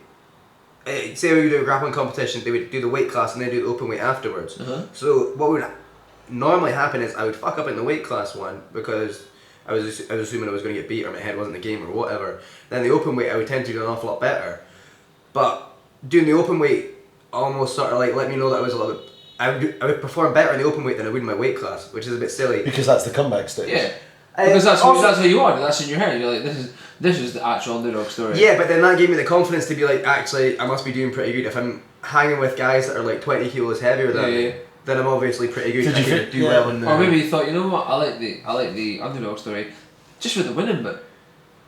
we would do a grappling competition, they would do the weight class and then do the open weight afterwards. So what would normally happen is I would fuck up in the weight class one because I was assuming I was going to get beat or my head wasn't in the game or whatever. Then the open weight I would tend to do an awful lot better. But doing the open weight almost sort of like let me know that I was a little bit. I would perform better in the open weight than I would in my weight class, which is a bit silly. Because that's the comeback stage. Yeah. Because that's who you are. That's in your head. You're like, this is the actual underdog story. Yeah, but then that gave me the confidence to be like, actually, I must be doing pretty good if I'm hanging with guys that are like 20 kilos heavier than me. Then I'm obviously pretty good. I could do well in the. Or maybe you thought, you know what? I like the underdog story, just with the winning bit.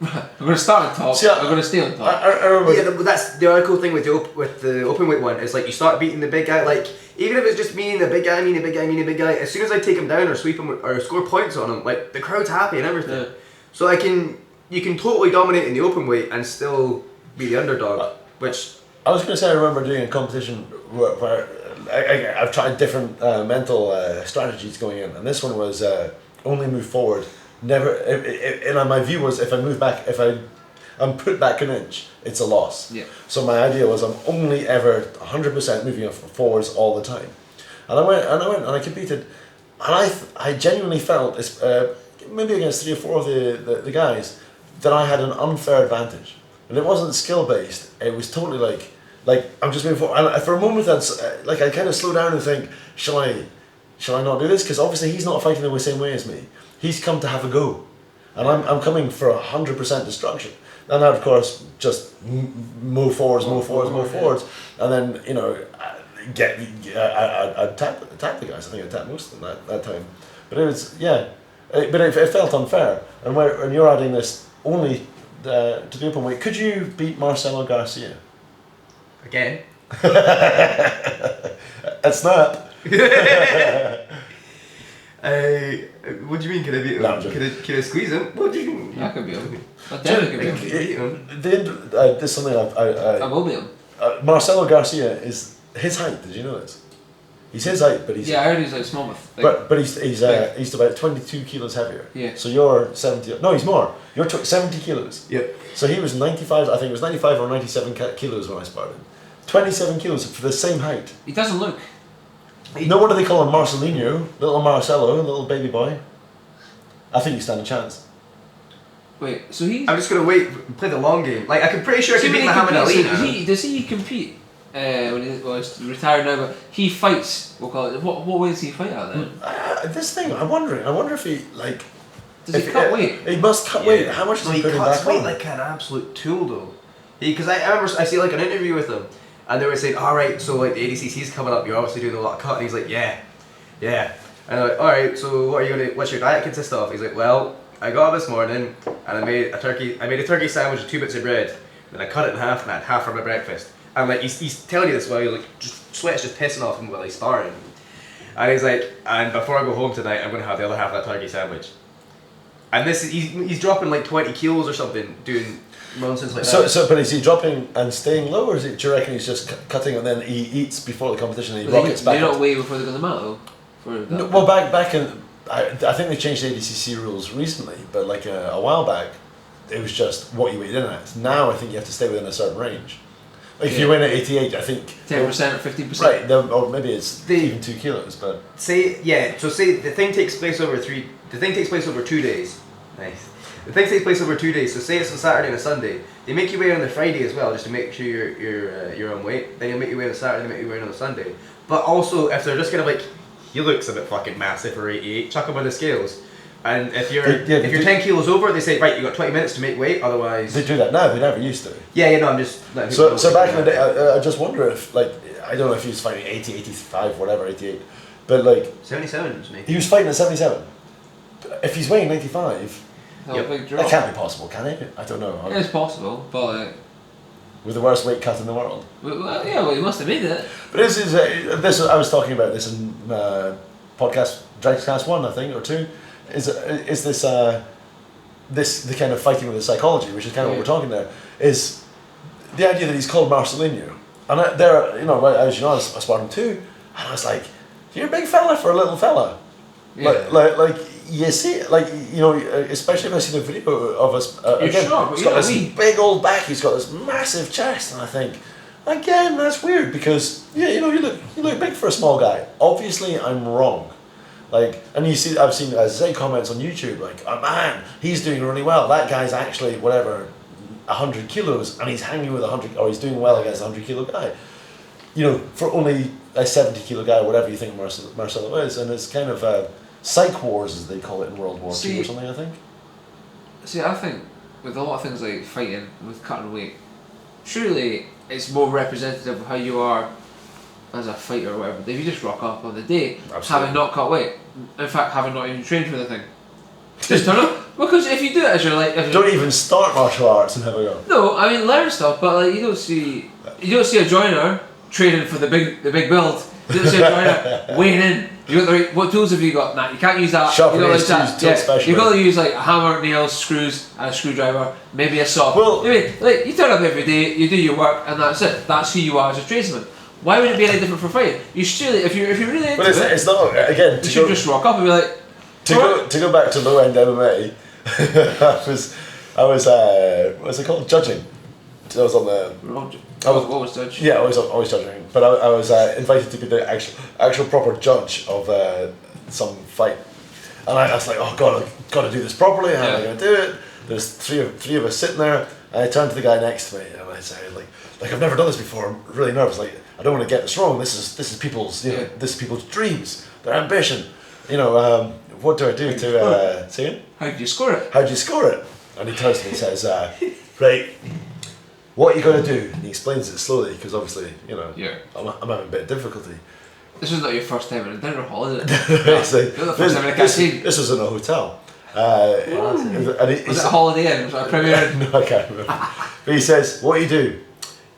I'm going to start on top. I'm going to stay on top. I remember. Yeah, that's the other cool thing with the open weight one. Is like you start beating the big guy. Like even if it's just me and the big guy, big guy. As soon as I take him down or sweep him or score points on him, like the crowd's happy and everything. Yeah. So you can totally dominate in the open weight and still be the underdog. Which I was going to say, I remember doing a competition where I've tried different mental strategies going in, and this one was only move forward. Never. And my view was if I move back, if I'm put back an inch, it's a loss. Yeah. So my idea was I'm only ever 100% moving forwards all the time, and I went and I competed, and I genuinely felt maybe against 3 or 4 of the guys that I had an unfair advantage, and it wasn't skill based. It was totally like I'm just moving forward. And for a moment, that's like I kind of slow down and think, shall I not do this? Because obviously he's not fighting the same way as me. He's come to have a go, and I'm coming for 100% destruction. And then of course just move forwards, and then I tap the guys. I think I tapped most of them that time, but it was but it felt unfair. And when you're adding this only to the open weight, could you beat Marcelo Garcia? Again? At Snap. What do you mean? Can I beat him? No, can I squeeze him? What do you mean? I could beat him. I definitely could beat him. There's something I will beat him. Marcelo Garcia is his height. Did you know this? He's his height, but he's I heard he's like small. But he's about 22 kilos heavier. Yeah. So you're 70. No, he's more. You're 70 kilos. Yep. So he was 95. I think it was 95 or 97 kilos when I started. 27 kilos for the same height. He doesn't look. No wonder they call him Marcelinho, little Marcelo, little baby boy. I think you stand a chance. Wait, so he's... I'm just going to wait and play the long game. Like, I'm pretty sure I can beat Muhammad Ali now. Does he compete? He's retired now, but he fights, we'll call it. What way does he fight at then? This thing, I'm wondering. I wonder if he, like... Does he cut weight? He must cut weight. How much does he put in back weight on? like an absolute tool, though. Because I remember I see like an interview with him, and they were saying, "Alright, so like the ADCC's coming up, you're obviously doing a lot of cutting." He's like, "Yeah." And I'm like, "Alright, so what's your diet consist of?" He's like, "Well, I got up this morning and I made a turkey sandwich with 2 bits of bread, then I cut it in half and I had half for my breakfast." And like he's telling you this while you're like sweat's just pissing off him while he's sparring. And he's like, "And before I go home tonight, I'm gonna have the other half of that turkey sandwich." And he's dropping like 20 kilos or something, doing nonsense like So, that. but is he dropping and staying low, or do you reckon he's just cutting and then he eats before the competition and he rockets back? They don't weigh before they go to the mat though. No, well, back in, I think they changed the ADCC rules recently, but like a while back, it was just what you weighed in at. Now I think you have to stay within a certain range. Like if you win at 88, I think 10% or 15%. Right, or maybe it's even 2 kilos, but Say the thing takes place over 2 days. Nice. The thing takes place over 2 days. So say it's on Saturday and a Sunday. They make you weigh on the Friday as well, just to make sure you're on weight. Then you'll make you weigh on the Saturday, they make you weigh on the Sunday. But also, if they're just kind of like, he looks a bit fucking massive for 88, chuck him on the scales. And if you're 10 kilos over, they say, right, you got 20 minutes to make weight, otherwise. they do that now. They never used to. Yeah, no, I'm just. So back in the day, I just wonder if, like, I don't know if he was fighting 80, 85, whatever, 88, but like 77 was me. he was fighting at 77. If he's weighing 95, A big drop. that can't be possible, can it? I don't know. It's possible, but With the worst weight cut in the world. well, he must have made it. But this I was talking about this in podcast Dregscast 1, I think, or 2. Is this the kind of fighting with the psychology, which is kind of what we're talking there, is the idea that he's called Marcelinho. And there, you know, as you know, I sparred him too, and I was like, you're a big fella for a little fella. Yeah. Like you see, like, you know, especially if I see the video of us again, short, he's got this we- big old back, he's got this massive chest, and I think, again, that's weird because you know, you look big for a small guy. Obviously, I'm wrong. Like, and you see, I've seen, as I say, comments on YouTube like, oh man, he's doing really well. That guy's actually whatever, 100 kilos, and he's hanging with 100, or he's doing well against a 100 kilo guy. You know, for only a 70 kilo guy, whatever you think Marcelo is, and it's kind of psych wars, as they call it in World War II or something, I think. See, I think with a lot of things like fighting, with cutting weight, surely it's more representative of how you are as a fighter or whatever. If you just rock up on the day, Absolutely. having not cut weight, in fact, having not even trained for the thing, just turn up. Because if you do it as you're like, Don't even start martial arts and have a go. no, I mean learn stuff, but like you don't see a joiner training for the big build. You don't see a joiner weighing in. You got the right, what tools have you got? Nah, you can't use that. Sharpening you got his tools, tool specialist. You've got to use like a hammer, nails, screws, and a screwdriver, maybe a saw. Well- I mean, like you turn up every day, you do your work, and that's it. That's who you are as a tradesman. Why would it be any different for fighting? You surely, if you're really into But it's not, again, you should just rock up and be like, to go back to low end MMA, I was what's it called, judging. I was on the what was Dutch? yeah, I was always judging, but I was invited to be the actual proper judge of some fight, and I was like, oh god, I've got to do this properly. How am I going to do it? There's three of us sitting there, and I turned to the guy next to me, and I said like I've never done this before. I'm really nervous. Like I don't want to get this wrong. This is people's this is people's dreams, their ambition. You know, what do I do to see it? How did you score it? How do you score it? And he turns to me and says, right, what you got to do? And he explains it slowly because obviously, you know, I'm having a bit of difficulty. This was not your first time in a dinner hall, is it? It's like, You're the first time in a canteen. this was in a hotel. Was it a Holiday Inn? Was it a Premier Inn? No, I can't remember. But he says, what you do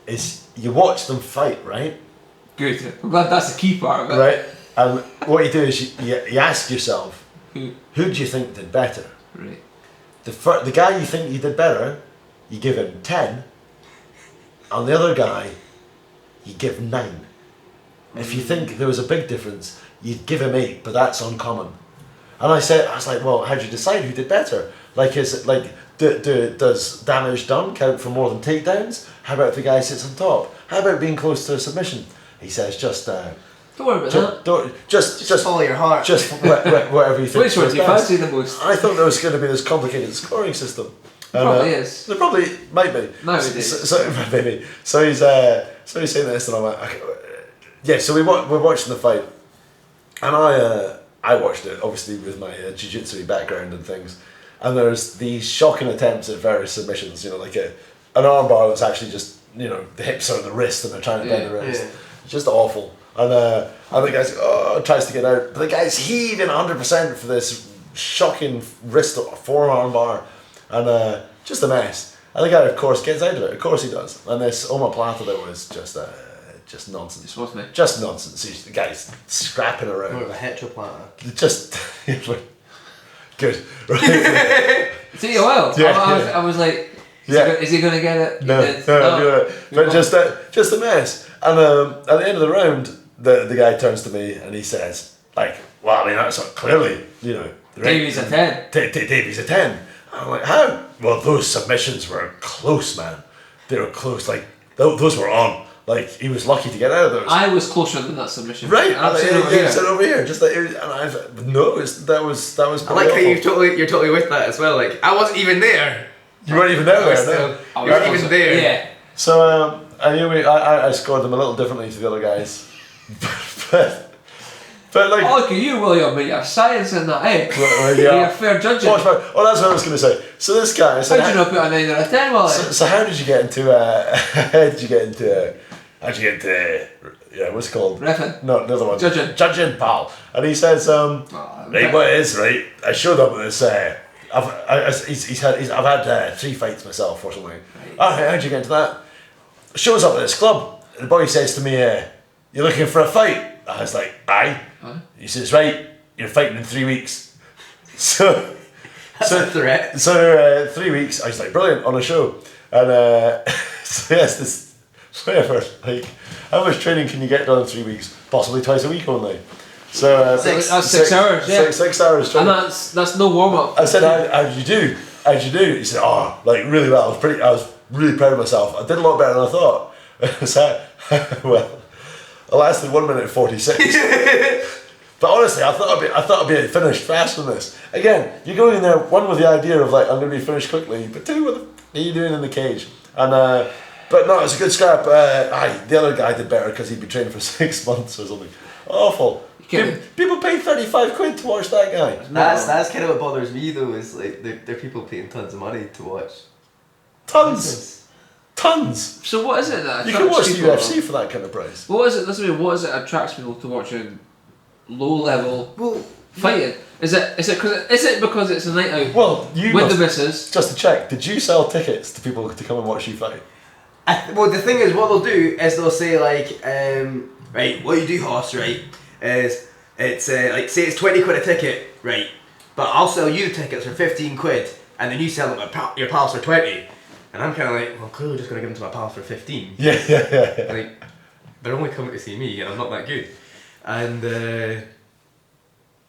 is you watch them fight, right? Good. I'm glad that's the key part of it. Right? And what you do is you ask yourself, Who? who do you think did better? Right. The guy you think you did better, you give him 10, and the other guy, you give 9. If you think there was a big difference, you'd give him 8, but that's uncommon. And I was like, well, how do you decide who did better? Like, is it like, does damage done count for more than takedowns? How about if the guy sits on top? How about being close to a submission? He says, Don't worry about that. just follow your heart. Just whatever you think. Which one do you fancy the most? I thought there was going to be this complicated scoring system. Probably is. There probably might be. Nowadays. So maybe. So he's saying this, and I'm like, okay, yeah. So we're watching the fight, and I watched it obviously with my jiu-jitsu background and things, and there's these shocking attempts at various submissions. You know, like an armbar that's actually just, you know, the hips are on the wrist and they're trying to bend the wrist. Yeah. Just awful. And the guy's tries to get out, but the guy's heaving 100% for this shocking wrist forearm bar, and just a mess. And the guy, of course, gets out of it. Of course he does. And this omoplata that was just nonsense. It's what, mate? Just nonsense. The guy's scrapping around. More of a heteroplata. Just good. Right? It took you a while. Yeah, I was like, is he going to get it? No. But just a mess. And at the end of the round, the guy turns to me and he says, like, well, I mean, that's clearly, you know. Davey's a 10. Davey's a 10. I'm like, how? Well, those submissions were close, man. They were close. Like, those were on. Like, he was lucky to get out of those. I was closer than that submission. Right. I'm sitting over here. Sit over here. Just like, and that was. I like how you're totally with that as well. Like, I wasn't even there. You weren't even there. You weren't even there. Yeah. So anyway, I scored them a little differently to the other guys, but like. Oh, look at you, William, with your science in that, eh? Well, You're fair judging. Oh, that's what I was going to say. So this guy. How did you not put a 9 out of 10, William? So how did you get into? How'd you get into? Yeah, what's it called? Reffing. No, the other one. Judging, pal. And he says, right, what it is, right? I showed up with this. I've had 3 fights myself or something. Right. Oh, how'd you get into that? Shows up at this club. The boy says to me, "You're looking for a fight?" I was like, "Aye." Huh? He says, "Right, you're fighting in 3 weeks." So that's a threat. So 3 weeks. I was like, "Brilliant," on a show. And so yes, this whatever. Like, how much training can you get done in 3 weeks? Possibly twice a week only. So that's 6 hours. Yeah, 6 hours training. And that's no warm up. I said, how did you do? How'd you do? He said, oh, like really well. I was really proud of myself. I did a lot better than I thought. So, well, I lasted 1 minute 46. But honestly, I thought I'd be finished fast on this. Again, you're going in there, one with the idea of like, I'm going to be finished quickly, but two, what are you doing in the cage? And but no, it's a good scrap. The other guy did better because he'd been training for 6 months or something. Awful. People pay 35 quid to watch that guy. That's kind of what bothers me though, is like there are people paying tons of money to watch. Tons. So what is it that you can watch the UFC for that kind of price? What is it? Listen to me. What is it that attracts people to watching low level fighting? Is it because it's a night out? Well, you with the missus. Just to check, did you sell tickets to people to come and watch you fight? Well, the thing is, what they'll do is they'll say like, right, what you do, Hoss, right, is it's like say it's 20 quid a ticket, right, but I'll sell you the tickets for 15 quid, and then you sell them to your pals for 20. And I'm kind of like, well, clearly just going to give them to my pals for 15. Yeah. Like, they're only coming to see me, and I'm not that good. And,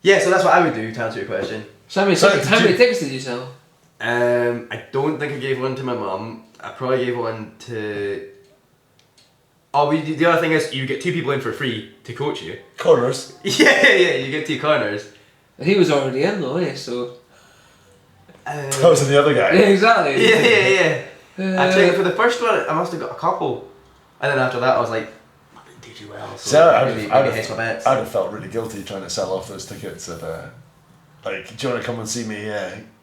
yeah, so that's what I would do, to answer your question. So how many tickets did you sell? I don't think I gave one to my mum. I probably gave one to... Oh, the other thing is, you get 2 people in for free to coach you. Corners. Yeah, you get 2 corners. He was already in though, eh, so... That was the other guy. Yeah, exactly. Yeah. Actually, for the first one, I must have got a couple, and then after that, I was like, I didn't do too well. So I'd have felt really guilty trying to sell off those tickets. If, like, do you want to come and see me?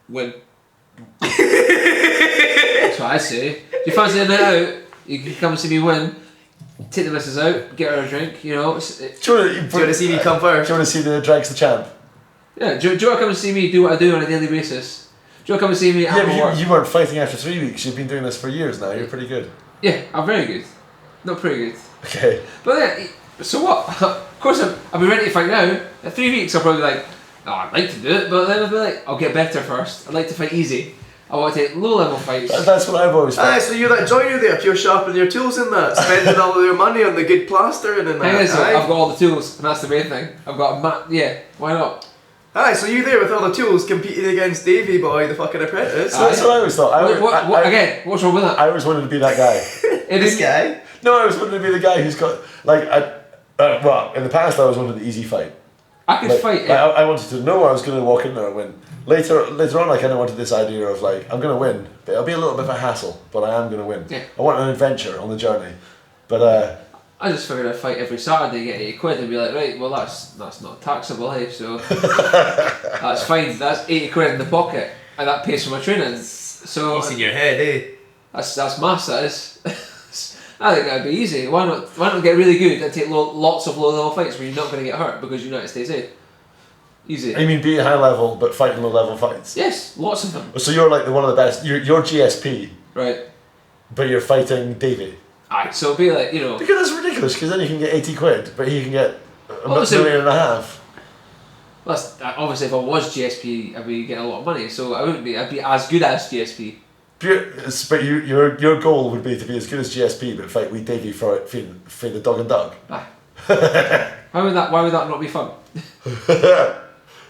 Win. That's what I say. Do you fancy a night out? You can come and see me win. Take the missus out, get her a drink. You know. Do you want to see me come first? Do you want to see the Dregs the champ? Yeah. Do you want to come and see me do what I do on a daily basis? Do you want to come and see me? Yeah, but you weren't fighting after 3 weeks. You've been doing this for years now. You're pretty good. Yeah, I'm very good. Not pretty good. Okay. But yeah, so what? Of course, I'll be ready to fight now. In 3 weeks, I'll probably be like, oh, I'd like to do it, but then I'll be like, I'll get better first. I'd like to fight easy. I want to take low level fights. That's what I've always thought. So you're that joiner there, pure sharpening your tools in that, spending all of your money on the good plastering and that. I've got all the tools, and that's the main thing. I've got a mat. Yeah, why not? Aye, so you there with all the tools competing against Davey Boy, the fucking apprentice. That's what I always thought. Again, what's wrong with that? I always wanted to be that guy. This guy? No, I always wanted to be the guy who's got, like, well, in the past I always wanted the easy fight. I could fight. I wanted to know I was going to walk in there and win. Later on, I kind of wanted this idea of like, I'm going to win, but it'll be a little bit of a hassle, but I am going to win. Yeah. I want an adventure on the journey. But I just figured I'd fight every Saturday, get 80 quid and be like, right, well that's not taxable, eh? So that's fine. That's 80 quid in the pocket, and that pays for my training. So it's in your head, eh? That's mass. That is. I think that'd be easy. Why not get really good and take lots of low level fights where you're not going to get hurt because you know it stays in. Easy. I mean, be high level but fighting low level fights. Yes, lots of them. So you're like one of the best. You're GSP. Right. But you're fighting Davey. Aye, so it'd be like, you know. Because that's ridiculous. Because then you can get 80 quid, but he can get a million and a half. Obviously, if I was GSP, I'd be getting a lot of money, so I wouldn't be. I'd be as good as GSP. But your goal would be to be as good as GSP, but fight Wee Davy for the dog and dog. Aye. Why would that not be fun?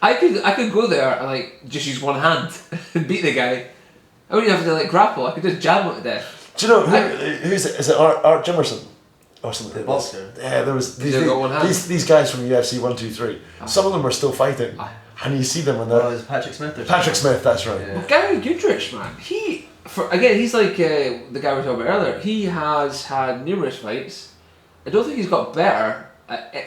I could go there and like just use one hand and beat the guy. I wouldn't have to like grapple. I could just jab him to death. Do you know who's it? Is it Art Jimerson or something? The boxer. Yeah, there was these guys from UFC 123. Some of them are still fighting, and you see them when they're. Oh, is Patrick Smith or Patrick Smith, that's right. Well, Gary Goodrich, man, he's like the guy we were talking about earlier. He has had numerous fights. I don't think he's got better.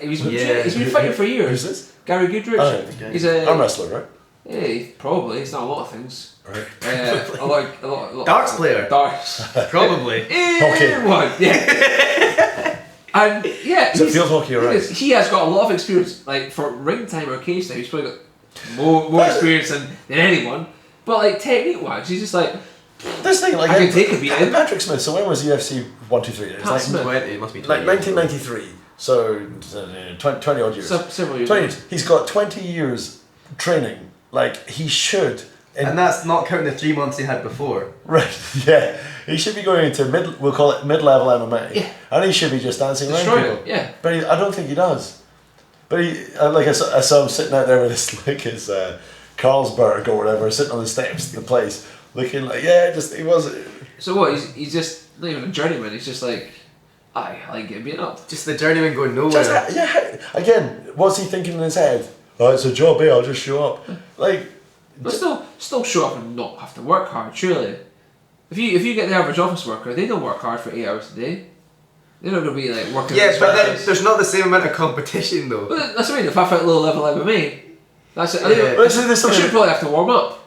He's been fighting for years. Who's this? Gary Goodrich. Oh, he's a arm wrestler, right? Yeah, probably. He's done a lot of things. Right. A lot. Darts player. Darts. Probably. Hockey. One, yeah. And yeah, Is it field hockey, right? He has got a lot of experience. Like for ring time or cage time, he's probably got more experience than anyone. But like technique wise, he's just like. This thing, like I can take a beating. Patrick Smith. So when was UFC 123? It was Pat Smith. 20, it must be 20 like 1993. So 20 odd years. Several years. 20 years. He's got 20 years training. Like he should. And that's not counting the 3 months he had before. Right. Yeah. He should be going into we'll call it mid-level MMA. Yeah. And he should be just dancing around Destroy people. it, yeah. But I don't think he does. But he, I saw him sitting out there with his Carlsberg or whatever, sitting on the steps of the place, looking like he was. So what? He's just not even a journeyman. He's just like, I like getting beaten up. Just the journeyman going nowhere. Again, what's he thinking in his head? Oh, it's a job, I'll just show up. Like, but still show up and not have to work hard. Surely, if you get the average office worker, they don't work hard for 8 hours a day. They're not going to be like working. Yeah, but then there's not the same amount of competition though. But that's what I mean. If I fight low level MMA, that's it. Yeah. I should probably have to warm up.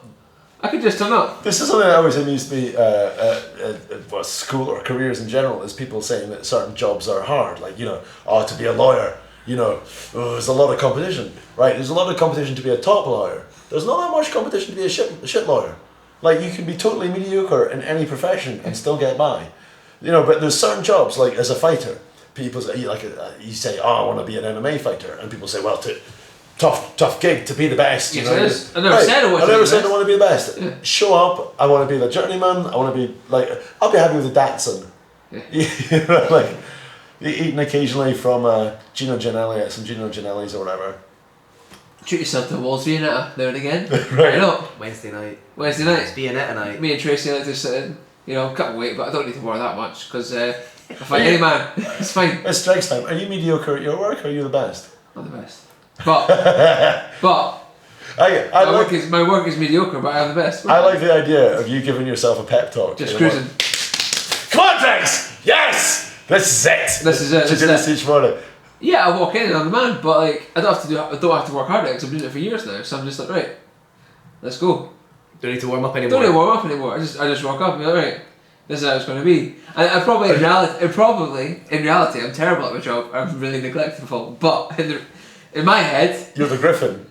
I could just turn up. This is something that always amused me at school or careers in general, is people saying that certain jobs are hard. Like, to be a lawyer, there's a lot of competition. Right, there's a lot of competition to be a top lawyer. There's not that much competition to be a shit lawyer. Like, you can be totally mediocre in any profession and still get by. But there's certain jobs, like as a fighter, people say, you say, I want to be an MMA fighter. And people say, well, tough gig to be the best. Yes, it is. I never said I want to be the best. Yeah. Show up. I want to be the journeyman. I want to be like. I'll be happy with the Datsun. Yeah. Like eating occasionally from Gino Ginelli at some Gino Ginelli's or whatever. Treat yourself to a Walls Vienna now and again. Right. Wednesday night. It's Vienna night. Me and Tracy like to sit in, cut weight, but I don't need to worry that much because if I fight any man, it's fine. It's Dregs time. Are you mediocre at your work or are you the best? I'm the best. But my work is mediocre, but I'm the best. I like the idea of you giving yourself a pep talk. Just cruising. Come on, Dregs! Yes! This is it. This is it. You did this each morning. Yeah, I walk in and I'm the man, but like I don't have to work hard at it because I've been doing it for years now. So I'm just like, right, let's go. Don't need to warm up anymore. Don't need to warm up anymore. I just walk up and be like, right, this is how it's going to be. And I probably in reality I'm terrible at my job. I'm really neglectful, but in my head, you're the Griffin.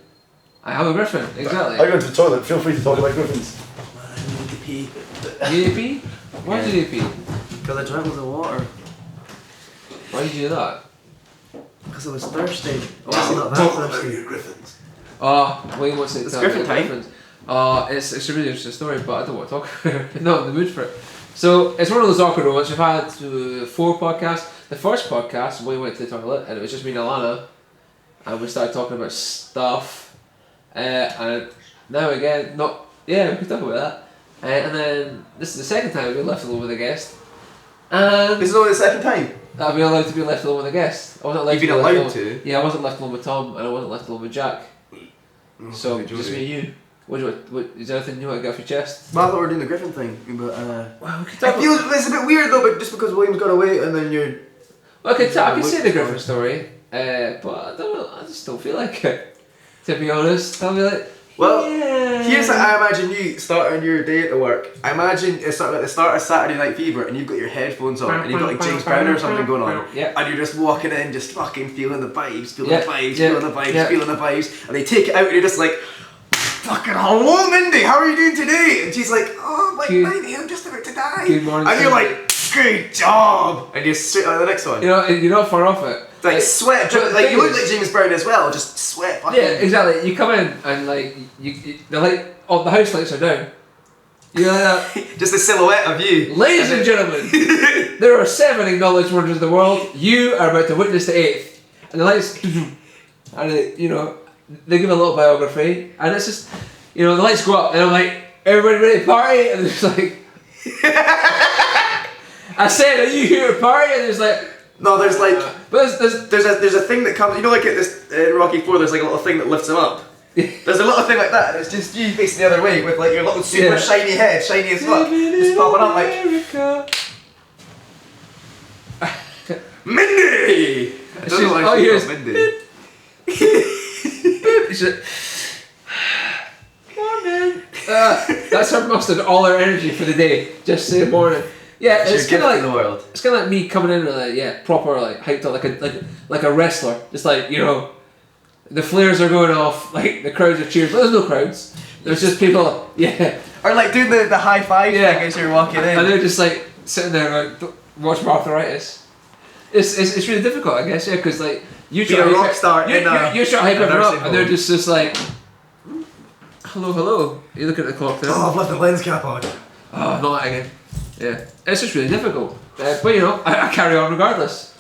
I am a Griffin, exactly. I go to the toilet. Feel free to talk about Griffins. I need to pee. You need to pee? Why did you pee? Because I drank loads of water. Why did you do that? Because I was thirsty. Obviously not that thirsty. Griffins. William wants to It's tell Griffin me time. Griffins. It's a really interesting story, but I don't want to talk about it. Not in the mood for it. So it's one of those awkward moments. We've had 4 podcasts. The first podcast, we went to the toilet, and it was just me and Alana, and we started talking about stuff. And now again, we could talk about that. And then this is the second time we've been left alone with a guest. And This is only the second time. I've been allowed to be left alone with a guest. I wasn't allowed You've been to be left allowed alone. to? Yeah, I wasn't left alone with Tom, and I wasn't left alone with Jack. So just me and you. What is there anything you want to get off your chest? Well, I thought we were doing the Griffin thing, but Well, we could talk. it's a bit weird though, but just because William's got away and then you're. Well, I could say the Griffin story, but I don't know. I just don't feel like it. To be honest, I'll be like. Well, yeah. here's how I imagine you starting your day at work. I imagine it's sort of like the start of Saturday Night Fever and you've got your headphones on and you've got like James Brown or something going on. Yeah. And you're just walking in, just fucking feeling the vibes, feeling Yeah. the vibes, Yeah. feeling the vibes, Yeah. feeling the vibes. And they take it out and you're just like, fucking hello Mindy, how are you doing today? And she's like, oh my lady, I'm just about to die. Good morning, and you're Cindy. like, great job. And you're straight on to the next one. You're not far off it. Like sweat, but like you look thing like is- James Brown as well, just sweat. Fucking. Yeah, exactly. You come in and like the light, all the house lights are down. You know that. Just a silhouette of you. Ladies and gentlemen, there are 7 acknowledged wonders of the world. You are about to witness the 8th, and the lights, and you know, they give a little biography, and it's just, you know, the lights go up, and I'm like, everybody ready to party, and it's like, I said, are you here to party? And there's like. No, there's like But there's a thing that comes. You know, like at this Rocky 4, there's like a little thing that lifts him up. There's a little thing like that, and it's just you facing the other way with like your little super shiny head, shiny as fuck, just popping up like Mindy. I don't know why she's called Mindy. Morning. That's her mustered all her energy for the day. Just say morning. Yeah, It's it's your kind of gift like to the world. it's kind of like me coming in with proper like hyped up like a wrestler. Just like, you know, the flares are going off, like the crowds are cheering. But there's no crowds. There's just people. Yeah. Or like doing the high five thing as you're walking in. And they're just like sitting there like watch my arthritis. It's really difficult, I guess, yeah, because like you Be a rock star you're in a trying to hype a everyone nursing up, and they're home. just like, hello. You look at the clock there. Oh, I've left the lens cap on. Oh, not that again. Yeah, it's just really difficult. But you know, I carry on regardless.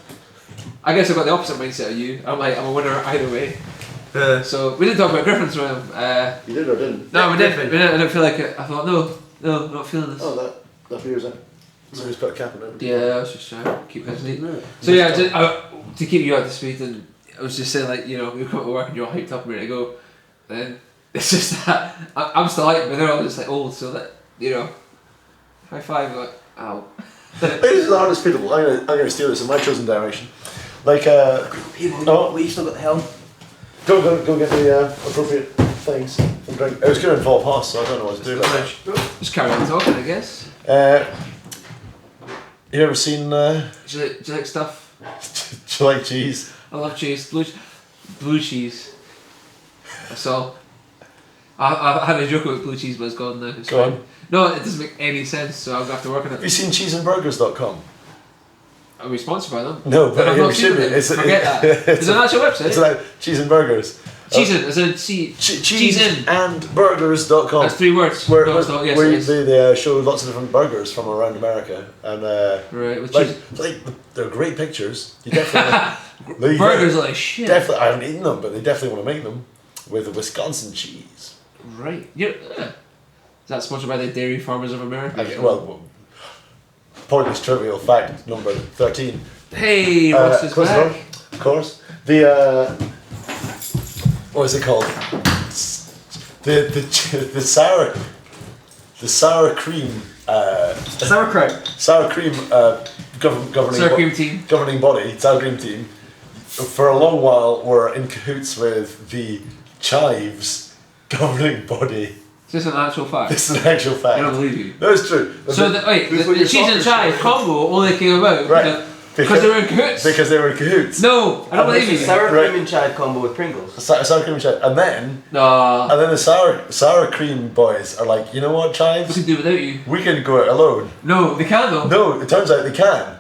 I guess I've got the opposite mindset of you. I'm like, I'm a winner either way. So we didn't talk about Griffins with him. You did or didn't? No, we Griffin. didn't. I didn't feel like it. I thought, no, not feeling this. Oh, that beer's in. So we just put a cap on it. Yeah, I was just trying to keep things neat. No. So yeah, to keep you up to speed, and I was just saying, like, you know, you come to work and you're all hyped up and ready to go, then it's just that I'm still hyped, but they're all just like old, so that, you know, high five, like, ow. Ladies and honest people, I'm gonna steal this in my chosen direction. Like, People, Oh. well, you still got the helm. go get the appropriate things from drink. It was going to involve Hoss, so I don't know what to do about that. Just carry on talking, I guess. You ever seen? Do you like stuff? Do you like cheese? I love cheese, blue cheese. That's all. I had a joke about blue cheese, but it's gone now. It's Go fine. on. No, it doesn't make any sense, so I'll have to work on Have it. you seen cheeseandburgers.com? Are we sponsored by them? No, but I've yeah, not we seen should be. them. Forget that. It's an actual website. It's like cheese and burgers. Cheese in, as in cheese in. Cheeseandburgers.com. That's 3 words. Where, No, it's not. Yes, where it is. they show lots of different burgers from around America, and Right, with like, cheese. they're great pictures. You definitely Burgers are like shit. Definitely, I haven't eaten them, but they definitely want to make them with the Wisconsin cheese. Right. Is that sponsored by the Dairy Farmers of America? Well, pointless trivial fact number 13. Hey, Ross is close back. enough, of course. The what is it called? The sour cream. Sauerkraut. Governing Sour cream team. governing body, sour cream team, for a long while were in cahoots with the Chives governing body. Is this an actual fact? This is an actual fact. I don't believe you. No, it's true. So the This is what the your cheese and soccer chive score is. combo only came about Right. because they were in cahoots. Because they were in cahoots. No, I don't And believe this you. Sour Right. cream and chive combo with Pringles. Sour cream and chive. And then No, the sour cream boys are like, you know what, we Chives? can do without you. We can go it alone. No, they can't though. No, it turns out they can.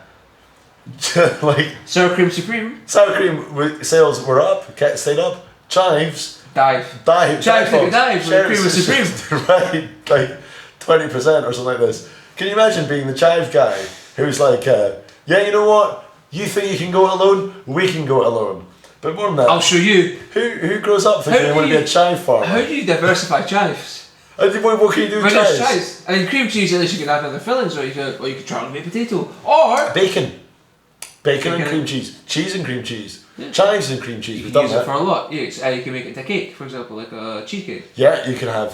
Like, Sour cream supreme. sour cream sales were up, stayed up. Chives Dive. dive. Chives take a dive when the Shares- cream was supreme. Right, like 20% or something like this. Can you imagine being the chive guy who's like, yeah, you know what? You think you can go it alone? We can go it alone. But more than that, I'll show you. who grows up thinking How they do want to be you- a chive farmer? How do you diversify chives? What can you do with When there's chives? chives. I mean, cream cheese, at least you can add other fillings, or you could try and make potato. Or Bacon. Bacon and Bacon. cream cheese. Cheese and cream cheese. Yeah. Chives and cream cheese. you We've can done use it for that. a lot. You can make it into cake, for example, like a cheesecake. Yeah, you can have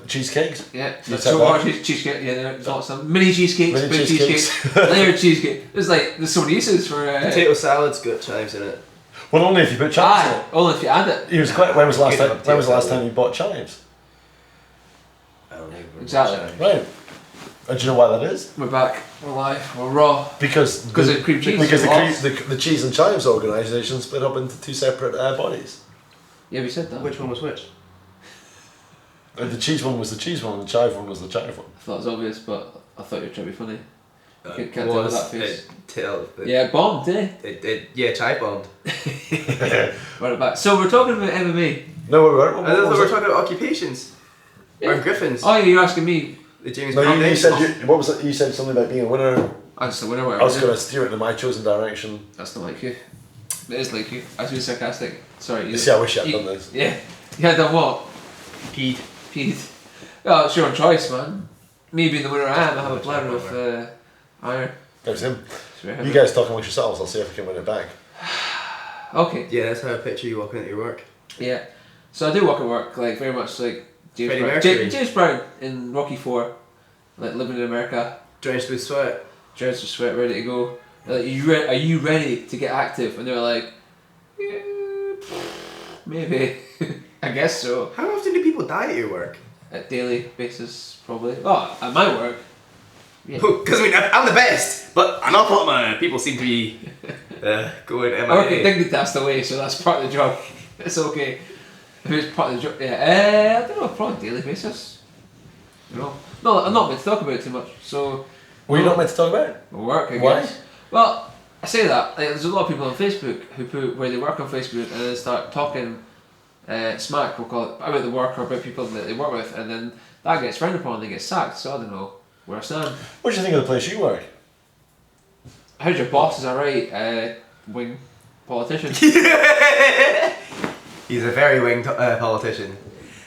cheesecakes. Yeah, You so said what that. cheesecake? Yeah, there's lots of mini cheesecakes, Mini big cheesecakes. cheesecake, layered cheesecake. There's so many uses for. Potato salad's got chives in it. Well, only if you put chives in it. Only if you add it. When was the last Good time? on When was the last potato time you bought chives? I don't know. Exactly. Right. And do you know why that is? We're back. We're live. We're raw. Because Because of cream cheese. Because Lots. the Cheese and Chives organisation split up into 2 separate bodies. Yeah, we said that. Which one was which? The cheese one was the cheese one, and the chive one was the chive one. I thought it was obvious, but I thought you were trying to be funny. Can't tell with that face. Yeah, it bombed, didn't it? Yeah, chai bombed. Right back. So we're talking about MMA. No, we weren't. I thought we were talking about occupations. Yeah. Or Griffins. Oh yeah, you're asking me. The James No, Bond you days. said what was it? You said something about being a winner. I just the winner. I was going to steer it in my chosen direction. That's not like you. It is like you. I was being sarcastic. Sorry. You see, I wish I'd done this. Yeah. You had done what? Peed. Well, it's your own choice, man. Me being the winner I am, I have a plan of iron. That was him. You guys talk amongst yourselves, I'll see if I can win it back. Okay. Yeah, that's how I picture you walking into your work. Yeah. So I do walk at work, like very much like James Brown. James Brown in Rocky 4, like living in America. Drenched with sweat. Drenched with sweat, ready to go. Like, are you ready to get active? And they're like, yeah, maybe. I guess so. How often do people die at your work? At daily basis, probably. Oh, at my work. Yeah. Because I mean, I'm the best, but an awful lot of my people seem to be going MIA. I work at Dignity Test away, so that's part of the job. It's okay. If it's part of the job, yeah. I don't know, probably daily basis. You know, no, I'm not meant to talk about it too much. So. Were you not meant to talk about it? Work, I Why? guess. Well, I say that like, there's a lot of people on Facebook who put where they work on Facebook and then start talking smack, we'll call it, about the work or about people that they work with, and then that gets frowned upon and they get sacked. So I don't know where I stand. What do you think of the place you work? How's your boss? Is that right? Wing politician. He's a very winged politician.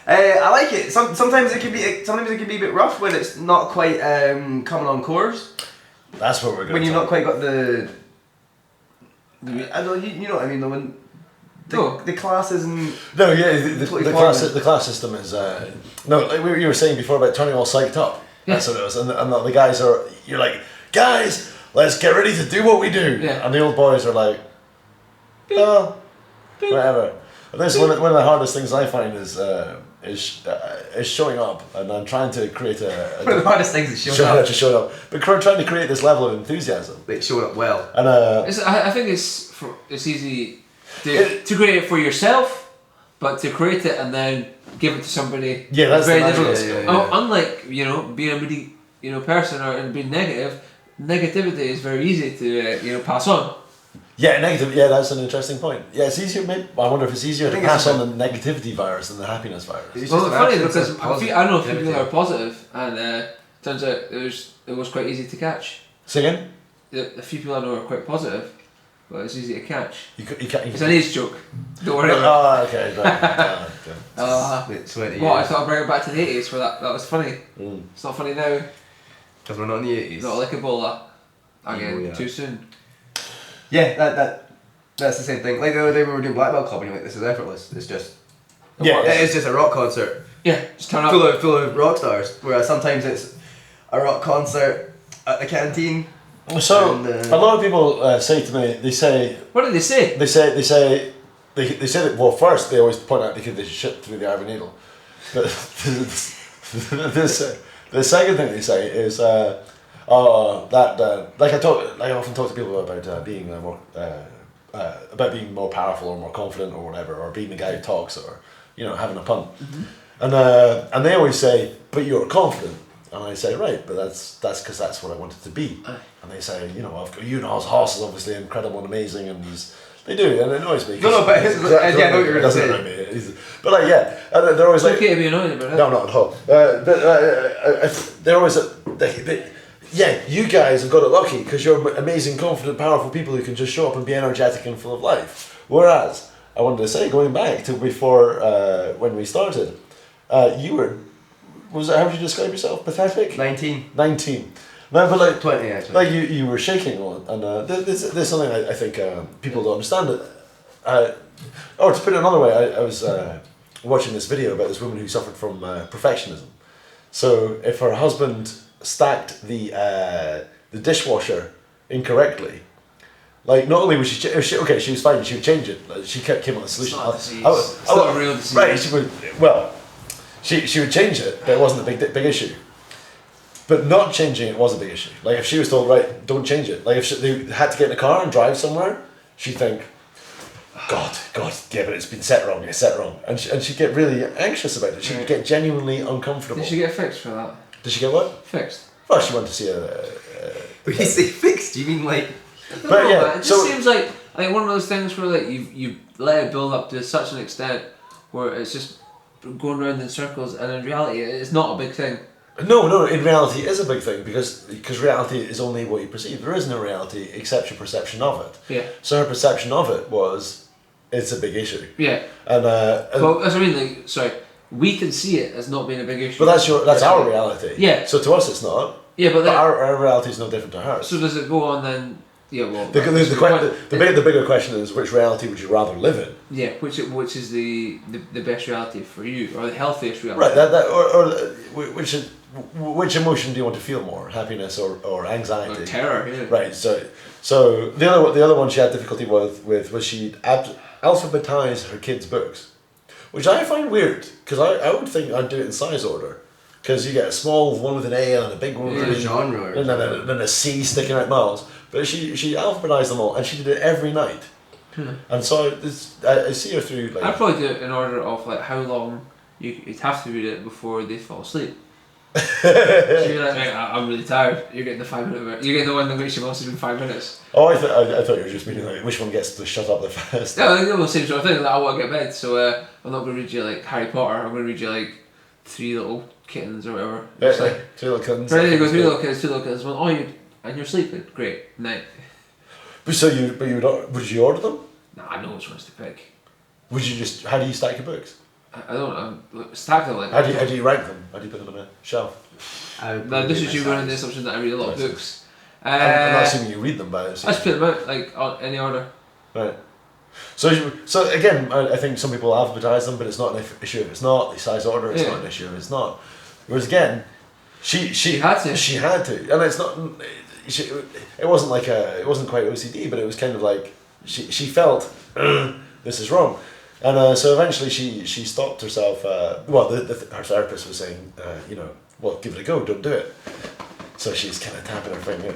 I like it. Sometimes it can be a bit rough when it's not quite coming on course. That's what we're going to when you've not quite got the. I don't know, you know what I mean though, when the classes and no, yeah, the class system is no. Like you were saying before about turning all psyched up. Yeah. That's what it was, and the guys are. You're like, guys, let's get ready to do what we do. Yeah. And the old boys are like, oh, whatever. And this is one of the hardest things I find is showing up, and I'm trying to create one of the hardest things is showing up. But trying to create this level of enthusiasm. Like showing up well. And I think it's easy to create it for yourself, but to create it and then give it to somebody. Yeah, that's very the difficult. yeah. Unlike being a really person and being negative, negativity is very easy to pass on. Yeah, negative. Yeah, that's an interesting point. Yeah, it's easier. Maybe I wonder if it's easier to pass on the negativity virus than the happiness virus. Well, it's funny because I know a few people are positive, and turns out it was quite easy to catch. Say again? A few people I know are quite positive, but it's easy to catch. It's an age joke. Don't worry about it. Oh, okay. Right. I thought I'd bring it back to the 80s where that was funny. Mm. It's not funny now. Because we're not in the 80s. Not like Ebola. Again, too soon. Yeah, that's the same thing. Like the other day we were doing Black Belt Club and you're like, this is effortless. It's just it's just a rock concert. Yeah, just turn up. Full of rock stars. Whereas sometimes it's a rock concert at the canteen. So a lot of people say to me, they say. What did they say? They say that. Well, first they always point out because they shit through the ivory needle. But the second thing they say is. Like I often talk to people about being more powerful or more confident or whatever, or being the guy who talks, or having a pun, and they always say, "But you're confident," and I say, "Right, but that's because that's what I wanted to be," and they say, "I've got Hoss is obviously incredible and amazing, and they do, and it annoys me." No, but I know what you're going to say. But and they're always it's like, okay to be annoyed about it. No, not at all. They're always you guys have got it lucky because you're amazing, confident, powerful people who can just show up and be energetic and full of life. Whereas, I wanted to say, going back to before when we started, you were, how would you describe yourself? Pathetic? 19. No, but like 20 actually. Like you were shaking on, and there's something I think people don't understand it. Or to put it another way, I was watching this video about this woman who suffered from perfectionism. So if her husband stacked the dishwasher incorrectly, like not only was she was fine, she would change it. Like, she came on a solution. It's not a real disease. Right, she would change it, but it wasn't a big issue. But not changing it was a big issue. Like if she was told, right, don't change it. Like if they had to get in a car and drive somewhere, she'd think, God, yeah, but it's been set wrong, and she'd get really anxious about it. She'd get genuinely uncomfortable. Did she get fixed for that? Did she get what? Fixed. Well, she went to see When you say fixed, do you mean like? I don't But know, yeah, man. It just so- seems like one of those things where like you let it build up to such an extent where it's just going around in circles, and in reality it's not a big thing. No, in reality it is a big thing because reality is only what you perceive. There is no reality except your perception of it. Yeah. So her perception of it was, it's a big issue. Yeah. And Well, that's what I mean. Like, sorry, we can see it as not being a big issue. but that's our reality. Yeah. So to us it's not. Yeah, but But then, our reality is no different to hers. so does it go on then? Yeah, well, The bigger question is, which reality would you rather live in? yeah, which is the best reality for you, or the healthiest reality? Right. Which emotion do you want to feel more? Happiness or anxiety? Or terror. Yeah. Right. So the other one she had difficulty with was she'd alphabetize her kids' books, which I find weird because I would think I'd do it in size order. Because you get a small one with an A and a big one with Yeah, an genre or and then a C sticking out miles. But she alphabetized them all, and she did it every night. And so I see her through like. I'd probably do it in order of like how long you'd have to read it before they fall asleep. So you're like, "Mate, I'm really tired. You're getting the 5 minute bit. You're getting the one that makes you most in 5 minutes. Oh, I thought you were just meaning like which one gets to shut up the fastest. Yeah, I think the same sort of thing. Like, I want to get bed, so I'm not going to read you like Harry Potter. I'm going to read you like 3 little kittens or whatever. Yeah, It's like, two little kittens. right, there you go, 3 little kittens, 2 little kittens. Well, and you're sleeping. Great, night. Would you order them? Nah, I know which ones to pick. Would you just? How do you stack your books? I don't know. Stack them like. How do you rank them? How do you put them in a shelf? Now, this is you running the assumption that I read a lot of Right. books. I'm not assuming you read them, but I just put them out like on any order. right. So again, I think some people alphabetize them, but it's not an issue if it's not. The size order, it's not an issue if it's not. Whereas again, she had to. She had to, and it's not. It wasn't like it wasn't quite OCD, but it was kind of like she felt this is wrong, and so eventually she stopped herself. Her therapist was saying, well, give it a go, don't do it. So she's kind of tapping her finger,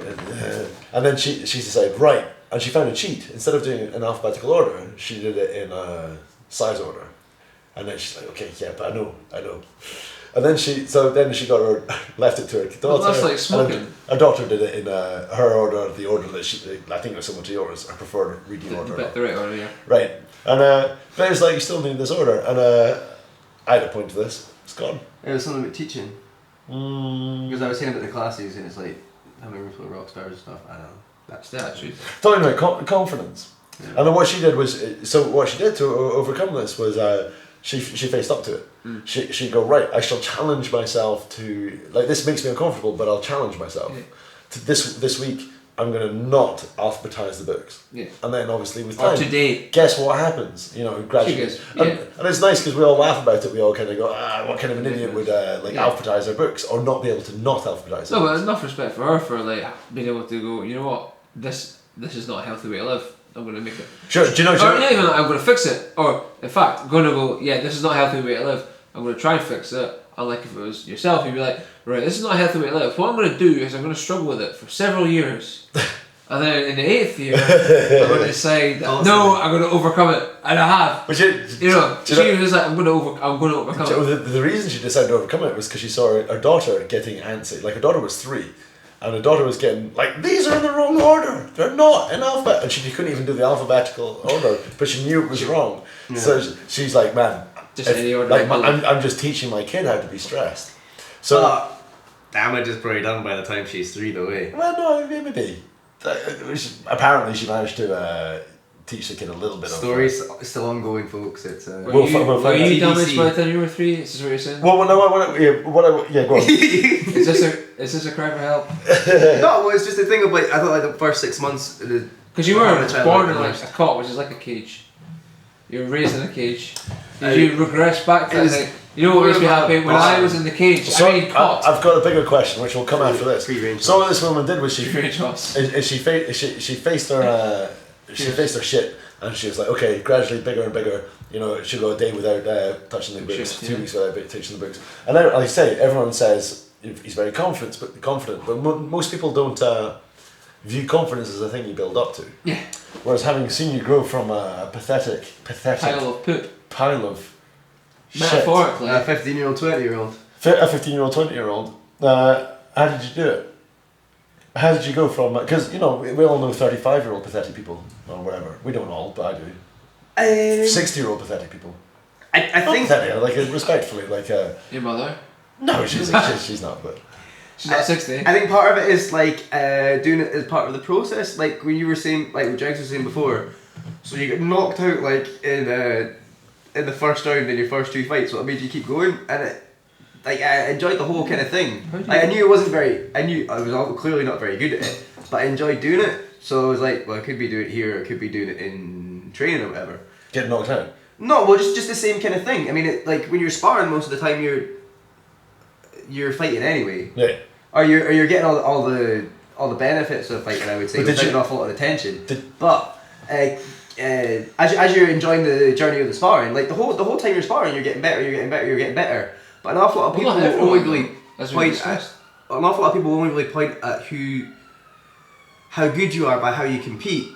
and then she decided right, and she found a cheat. Instead of doing it in alphabetical order, she did it in size order, and then she's like, okay, yeah, but I know. And then she got left it to her daughter. Well, that's like smoking. And her daughter did it in her order, the order that I think it was similar to yours, her preferred reading order. The right order, yeah. Right, and but it's like you still need this order, and I had a point to this. It's gone. It was something about teaching. Because I was saying about the classes, and it's like how many people are rock stars and stuff. I don't know. That's the attitude. Talking about confidence, Yeah. and then what she did was what she did to overcome this was she faced up to it. She'd go, right, I shall challenge myself to, like, this makes me uncomfortable, but I'll challenge myself. Yeah. To this week, I'm going to not alphabetize the books. Yeah. And then obviously with Or time, today. guess what happens? Gradually. She goes, And it's nice because we all laugh about it. We all kind of go, what kind of an idiot would Yeah. alphabetize their books or not be able to not alphabetize No, them? but there's enough respect for her for like being able to go, you know what, this is not a healthy way to live. I'm going to make it. Sure. Do you know? Or not even I'm going to fix it. Or in fact, I'm going to go, yeah, this is not a healthy way to live. I'm going to try and fix it. Unlike if it was yourself, you'd be like, right, this is not a healthy way to live. What I'm going to do is I'm going to struggle with it for several years. And then in the 8th year, I'm going to decide that, no, I'm going to overcome it. And I have. But She was like, I'm going to overcome it. The reason she decided to overcome it was because she saw her daughter getting antsy. Like, her daughter was 3, and her daughter was getting like, these are in the wrong order. They're not in alphabet, and she couldn't even do the alphabetical order, but she knew it was wrong. Yeah. So she's like, man, Just any order. like I'm just teaching my kid how to be stressed. So damage is probably done by the time she's 3 though, eh? well, no, maybe. Apparently, she managed to teach the kid a little bit Story's still ongoing, folks. It's We'll find were you TBC. damaged by the time you were 3? Is this what you're saying? Well, no, go on. Is this a cry for help? No, well, it's just a thing of like, I thought like the first 6 months. Because you were born in like a cot, which is like a cage. You were raised in a cage. Did you regress back to that? Like, you know what makes me happy? When I was in the cage, So I mean cot. I've got a bigger question, which will come after this. Free-range So what this woman did was she faced her shit, and she was like, okay, gradually bigger and bigger. She'll go a day without touching the books, Shit, 2 yeah. weeks without touching the books. And then, like I say, everyone says he's very confident, but most people don't view confidence as a thing you build up to. Yeah. Whereas having seen you grow from a pathetic Pile of poop. pile of shit, Metaphorically. A 15-year-old, 20-year-old. a 15-year-old, 20-year-old, how did you do it? How did you go from? Because we all know 35-year-old pathetic people or whatever. We don't all, but I do. 60-year-old pathetic people. I think pathetic, like respectfully, like. Your mother? No, she's not, but. She's not 60. I think part of it is like doing it as part of the process. Like when you were saying, like what Dregs was saying before. So you get knocked out like in the first round in your first 2 fights. So it made you keep going, and I enjoyed the whole kind of thing. Like, I knew I was clearly not very good at it, but I enjoyed doing it. So I was like, well, I could be doing it here, or I could be doing it in training or whatever. Get knocked out? No, well, just the same kind of thing. I mean, like when you're sparring, most of the time you're fighting anyway. Yeah. Or you're getting all the benefits of fighting. I would say, without an awful lot of attention. But as you're enjoying the journey of the sparring, like the whole time you're sparring, you're getting better. But an awful lot of people will only really point at how good you are by how you compete.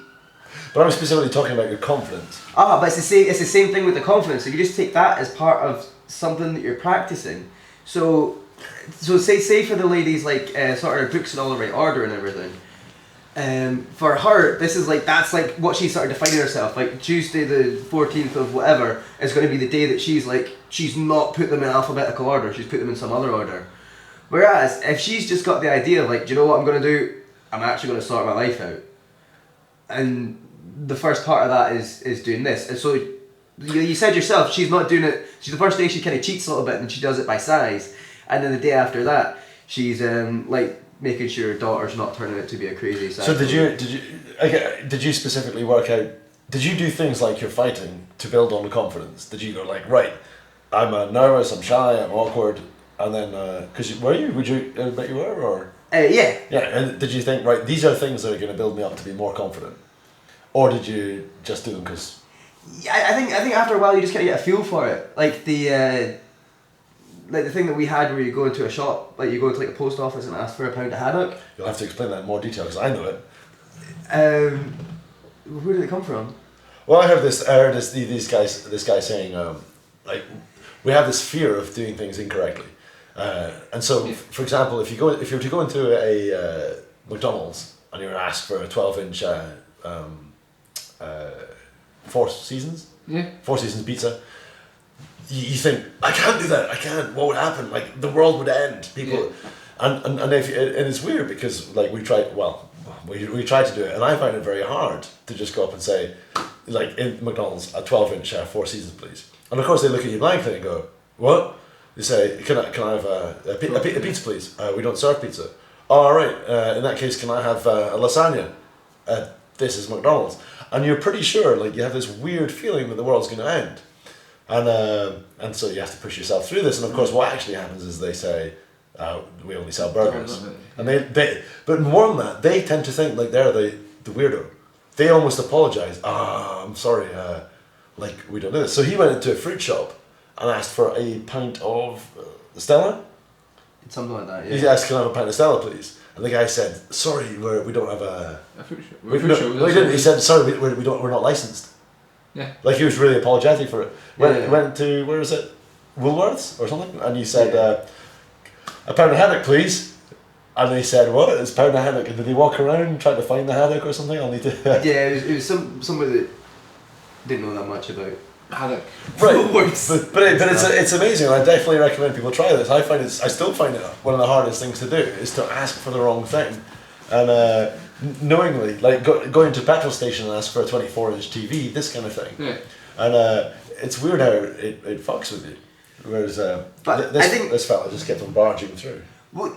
But I'm specifically talking about your confidence. But it's the same thing with the confidence. So you just take that as part of something that you're practicing. So say for the ladies, like sort of books in all the right order and everything. For her, that's what she's sort of defining herself. Like Tuesday the 14th of whatever is going to be the day that she's not put them in alphabetical order. She's put them in some other order. Whereas if she's just got the idea of like, do you know what I'm going to do? I'm actually going to sort my life out. And the first part of that is doing this. And so you said yourself, she's not doing it. The first day she kind of cheats a little bit and she does it by size. And then the day after that, she's like making sure her daughter's not turning out to be a crazy size. So did you specifically work out? Did you do things like you're fighting to build on the confidence? Did you go like, right, I'm nervous, I'm shy, I'm awkward, and then because were you? Would you bet you were or? Yeah. Yeah, and did you think, right, these are things that are going to build me up to be more confident, or did you just do them because? Yeah, I think after a while you just kind of get a feel for it, like the thing that we had where you go into a shop, like you go into like a post office and ask for a pound of haddock. You'll have to explain that in more detail because I know it. Where did it come from? Well, I heard this guy saying like we have this fear of doing things incorrectly, and so for example, if you were to go into a McDonald's and you were asked for a 12-inch Four Seasons pizza. You think, I can't do that. I can't. What would happen? Like the world would end. People, and it's weird because like we tried to do it, and I find it very hard to just go up and say, like in McDonald's, a 12-inch Four Seasons, please. And of course they look at you blankly and go, what? They say, can I have a pizza, please? We don't serve pizza. Oh, all right. In that case, can I have a lasagna? This is McDonald's, and you're pretty sure, like you have this weird feeling that the world's going to end. And so you have to push yourself through this, and of course what actually happens is they say we only sell burgers, and they but more than that they tend to think like they're the weirdo. They almost apologise. I'm sorry, like we don't know this. So he went into a fruit shop and asked for a pint of Stella. Something like that. Yeah. He asked, can I have a pint of Stella, please? And the guy said, sorry, we don't have a fruit shop. No, he didn't. He said, sorry, we're not licensed. Yeah. Like he was really apologetic for it. Went to, where is it? Woolworths or something? And you said, a pound of haddock, please. And they said, what? It's a pound of haddock. And did he walk around trying to find the haddock or something? I'll need to... Yeah, it was somebody that didn't know that much about haddock. Right. But it's amazing. And I definitely recommend people try this. I still find it one of the hardest things to do is to ask for the wrong thing. And knowingly, like going to a petrol station and ask for a 24-inch TV, this kind of thing. Yeah. And it's weird how it fucks with you. Whereas this fella just kept on barging through. Well,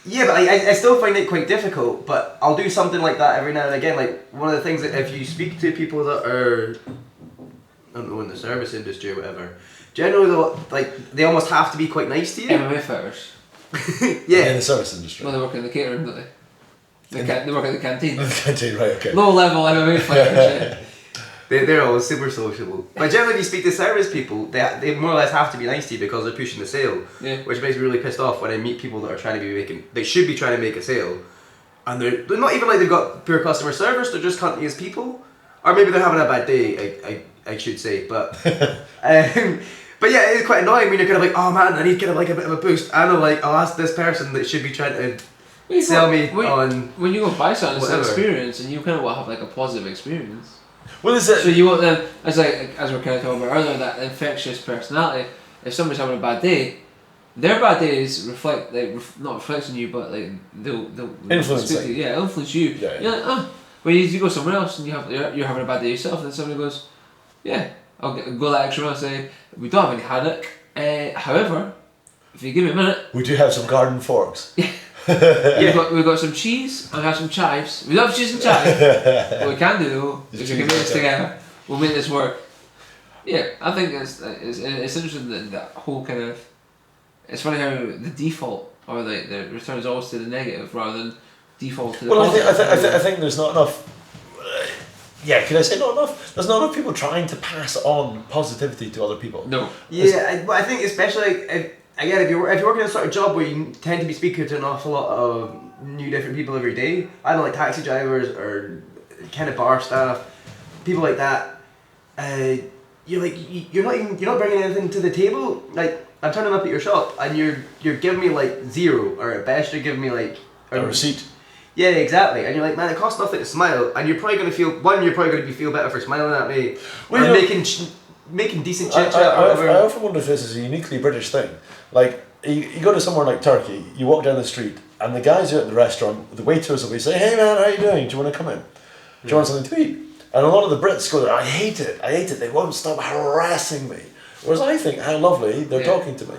yeah, but I still find it quite difficult, but I'll do something like that every now and again. Like one of the things that if you speak to people that are, I don't know, in the service industry or whatever, generally they almost have to be quite nice to you. MMA fighters. Yeah. In the service industry. Well, they work in the catering, don't they? They work in the canteen. The canteen, right, okay. Low level MMA fighters. They're all super sociable. But generally, if you speak to service people, they more or less have to be nice to you because they're pushing the sale. Yeah. Which makes me really pissed off when I meet people that are they should be trying to make a sale, and they're not even like they've got poor customer service. They're just cunty as people, or maybe they're having a bad day. I should say, but but yeah, it's quite annoying when you're kind of like, oh man, I need kind of like a bit of a boost, and I'm like, I'll ask this person that should be trying to sell me on when you go buy something, it's an whatever. experience, and you kind of want to have like a positive experience. Well, is it? So you want them, as we're kind of talking about earlier, that infectious personality. If somebody's having a bad day, their bad days reflect, like, not reflect on you, but like they'll Influence speak to you. Yeah, influence you. Yeah, yeah. You're like, oh. When you go somewhere else and you're having a bad day yourself, and then somebody goes, yeah, I'll go that extra mile and say, we don't have any haddock. However, if you give me a minute, We do have some garden forks. we've got some cheese and we have some chives. We don't have cheese and chives. What we can do though is we can make this together. We'll make this work. Yeah, I think it's interesting that whole kind of. It's funny how the default or the return is always to the negative rather than default to the Well, positive. I think there's not enough. Yeah, can I say not enough? There's not enough people trying to pass on positivity to other people. No. Yeah, but I think especially if you're working in a sort of job where you tend to be speaking to an awful lot of new different people every day, I don't like taxi drivers or kind of bar staff, people like that. You're not bringing anything to the table. Like, I'm turning up at your shop and you're giving me like zero, or at best you're giving me like A receipt. Yeah, exactly. And you're like, man, it costs nothing to smile, and you're probably going to feel better for smiling at me, Well, or you know, making decent I, chit chat or I whatever. often wonder if this is a uniquely British thing. Like, you go to somewhere like Turkey, you walk down the street, and the guys out at the restaurant, the waiters will be saying, hey man, how you doing? Do you want to come in? Do you want something to eat? And a lot of the Brits go there, I hate it, they won't stop harassing me. Whereas I think, how lovely, they're talking to me.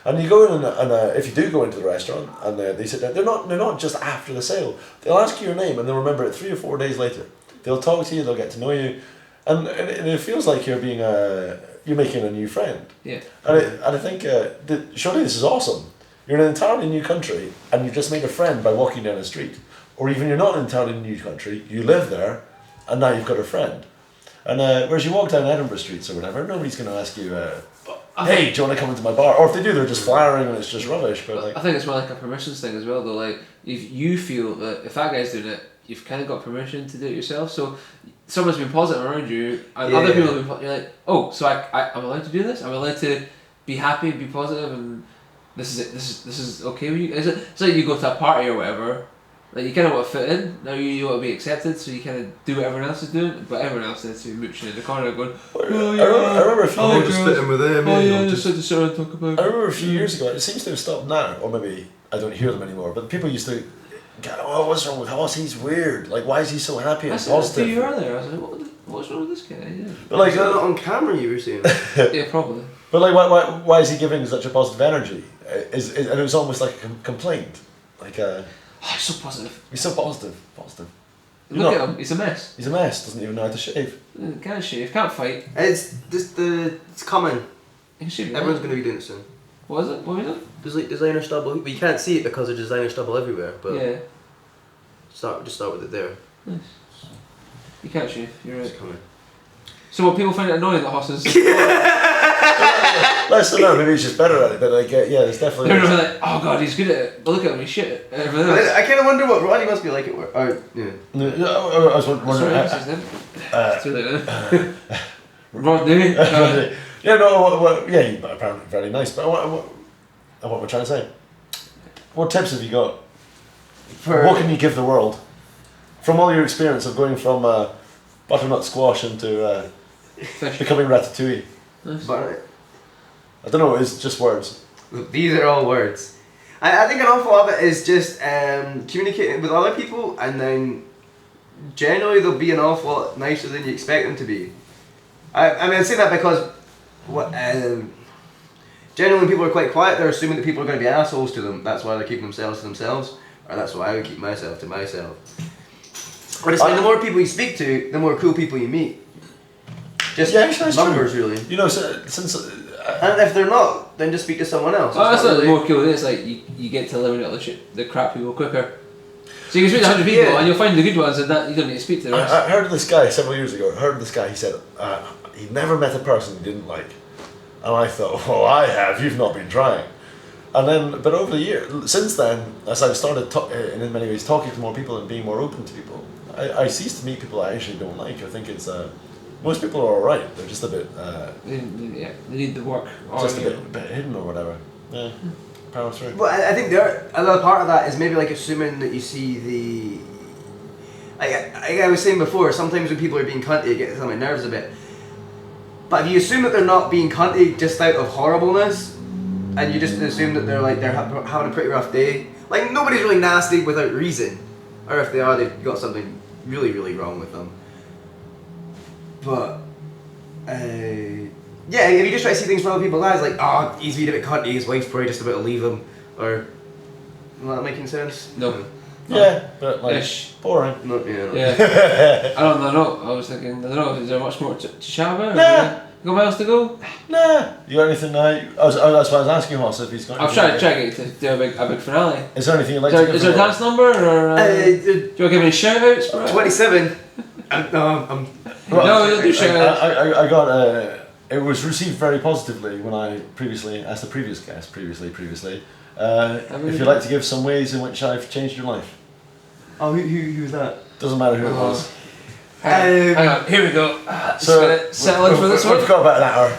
And you go in and if you do go into the restaurant and they sit down, they're not just after the sale. They'll ask you your name and they'll remember it 3 or 4 days later. They'll talk to you, they'll get to know you, and it feels like you're making a new friend. Yeah. And I think surely this is awesome. You're in an entirely new country and you've just made a friend by walking down the street, or even you're not in an entirely new country, you live there, and now you've got a friend. And whereas you walk down Edinburgh streets or whatever, nobody's going to ask you. Hey, do you want to come into my bar? Or if they do, they're just flattering and it's just rubbish. But like, I think it's more like a permissions thing as well, though. Like, if you feel that if that guy's doing it, you've kind of got permission to do it yourself. So someone's been positive around you, and other people have been. You're like, oh, so I'm allowed to do this. I'm allowed to be happy, be positive, and this is it. This is okay with you. It's like you go to a party or whatever. Like, you kind of want to fit in. Now you want to be accepted, so you kind of do what everyone else is doing, but everyone else is mooching in the corner going, oh yeah, I remember a few Oh, years just fit in with them. oh you yeah, know, just to sit and talk about. I remember a few years ago, it seems to have stopped now, or maybe I don't hear them anymore, but people used to get, oh, what's wrong with Hoss? He's weird. Like, why is he so happy I and said that to positive? you earlier. I was like, what's wrong with this guy? Yeah, But like, Is that not on camera you were saying? yeah, probably. but like, why is he giving such a positive energy? And it was almost like a complaint. Like, Oh, he's so positive. he's so positive. You're Look not- at him. He's a mess. He's a mess. Doesn't even know how to shave. Can't shave. Can't fight. It's just it's coming. He can shave. Everyone's going to be doing it soon. What is it? What is it? There's like designer stubble, but you can't see it because there's designer stubble everywhere. But Yeah. start with it there. Nice. You can't shave. You're It's right. coming. So what, people find it annoying that horses? Let's know. Maybe he's just better at it. But like, yeah, there's definitely. They're like, oh god, he's good at it. But look at him, he's shit at everything else. I kind of wonder what Roddy must be like at work. Yeah. No, I was wondering. Sorry, what's his name? It's too late now. Rodney. Yeah, no, yeah, he's apparently very nice. But what we're trying to say? What tips have you got? What can you give the world from all your experience of going from butternut squash into Fish. becoming ratatouille? Nice. But I don't know. It's just words. these are all words. I think an awful lot of it is just communicating with other people, and then generally they'll be an awful lot nicer than you expect them to be. I mean, I say that because generally when people are quite quiet, they're assuming that people are going to be assholes to them. That's why they're keeping themselves to themselves, or that's why I would keep myself to myself. But it's like the more people you speak to, the more cool people you meet. Just actually, that's numbers, true. really. You know, since And if they're not, then just speak to someone else. Oh, that's It's not like really- more cool. It's like you get to eliminate the crap people quicker. So you can speak to 100 people Yeah. and you'll find the good ones, and that you don't need to speak to the rest. I heard of this guy several years ago. He said he'd never met a person he didn't like, and I thought, well, I have. You've not been trying. And then, but over the years, since then, as I've started in many ways talking to more people and being more open to people, I cease to meet people I actually don't like. I think it's most people are alright. They're just a bit They need the work. Or, just a you know. bit hidden or whatever. Yeah. power through. Well, I think another part of that is maybe like assuming that you see the. Like I was saying before, sometimes when people are being cunty, it gets on my nerves a bit. But if you assume that they're not being cunty just out of horribleness, and you just assume that they're having a pretty rough day, like nobody's really nasty without reason, or if they are, they've got something really, really wrong with them. But yeah, if you just try to see things from other people's eyes, like, oh, he's being a bit cunty, his wife's probably just about to leave him, or is that making sense? No. Yeah, but like boring. No, yeah. Yeah. I don't know. I was thinking, I don't know. Is there much more to chat about? Nah. You got miles to go? Nah. You got anything? That's what I was asking Hoss if he's got. I've tried to check it to do a big finale. Is there anything you'd like to give? Is there a dance number or? Do you want to give any shout outs? 27. No, you'll do shout outs. I got. It was received very positively when I previously asked the previous guest. Previously. If you'd like to give some ways in which I've changed your life. Oh, who was that? Doesn't matter who it was. Hang on, here we go. So settle in for this one. We've got about an hour.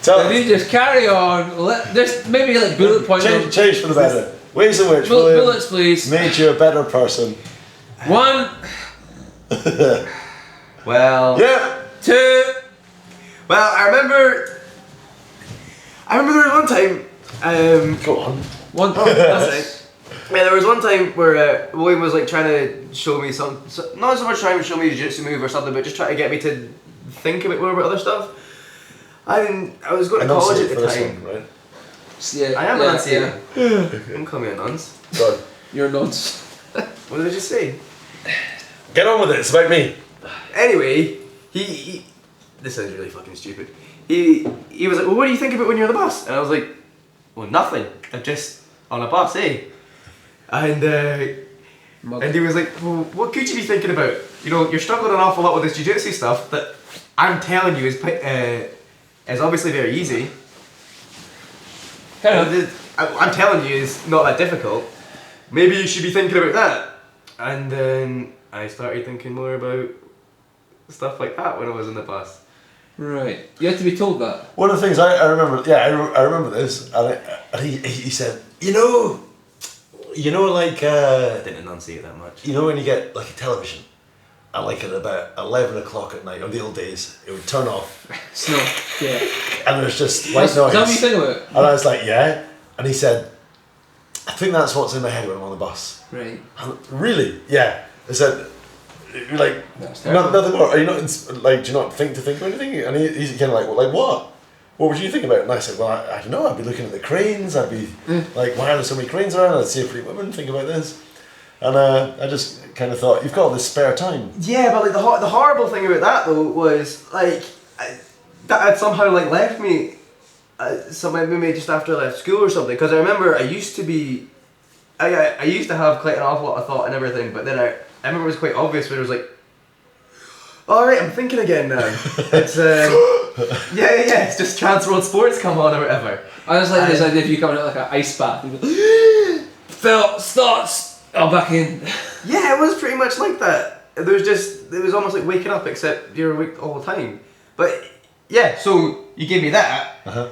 So you just carry on. There's maybe like bullet points. Change for the better. Ways in which bullets, please. Made you a better person. 1. Well. Yeah. 2. Well, I remember there was one time. Go on. One. That's right. Yeah, there was one time where William was like trying to show me not so much trying to show me a jiu-jitsu move or something, but just trying to get me to think a bit more about other stuff. I was going to college at the time. One, right? Yeah, I am enunciating. Don't call me a nonce. God. You're a nonce. What did I just say? Get on with it. It's about me. Anyway, he this sounds really fucking stupid. He was like, well, what do you think about when you're on the bus? And I was like, well, nothing. I'm just on a bus, eh? And he was like, well, what could you be thinking about? You know, you're struggling an awful lot with this jiu-jitsu stuff that I'm telling you is obviously very easy. I'm telling you is not that difficult. Maybe you should be thinking about that. And then I started thinking more about stuff like that when I was in the bus. Right. You had to be told that. One of the things I remember, I remember this, and he said, you know, like I didn't enunciate that much. You know when you get like a television, and like at about 11 o'clock at night on the old days, it would turn off. Snow. Yeah. And there's just white noise. Is that what you think about it? And I was like, yeah. And he said, I think that's what's in my head when I'm on the bus. Right. And really? Yeah. I said, like, nothing more. Are you not like? Do you not think about anything? And he's kind of like, well, like what? What would you think about it? And I said, well, I don't know. I'd be looking at the cranes. I'd be like, why are there so many cranes around? I'd see a pretty woman. Think about this. And I just kind of thought, you've got all this spare time. Yeah, but like the horrible thing about that though was like that had somehow like left me. Maybe just after I left school or something. Because I remember I used to have quite an awful lot of thought and everything. But then I remember it was quite obvious when it was like, all right, I'm thinking again now. It's yeah. It's just Trans World Sports come on or whatever. I just like this idea if you come in like an ice bath, you go, felt thoughts. Oh, back in. Yeah, it was pretty much like that. It was almost like waking up, except you're awake all the time. But yeah, so you gave me that. Uh-huh.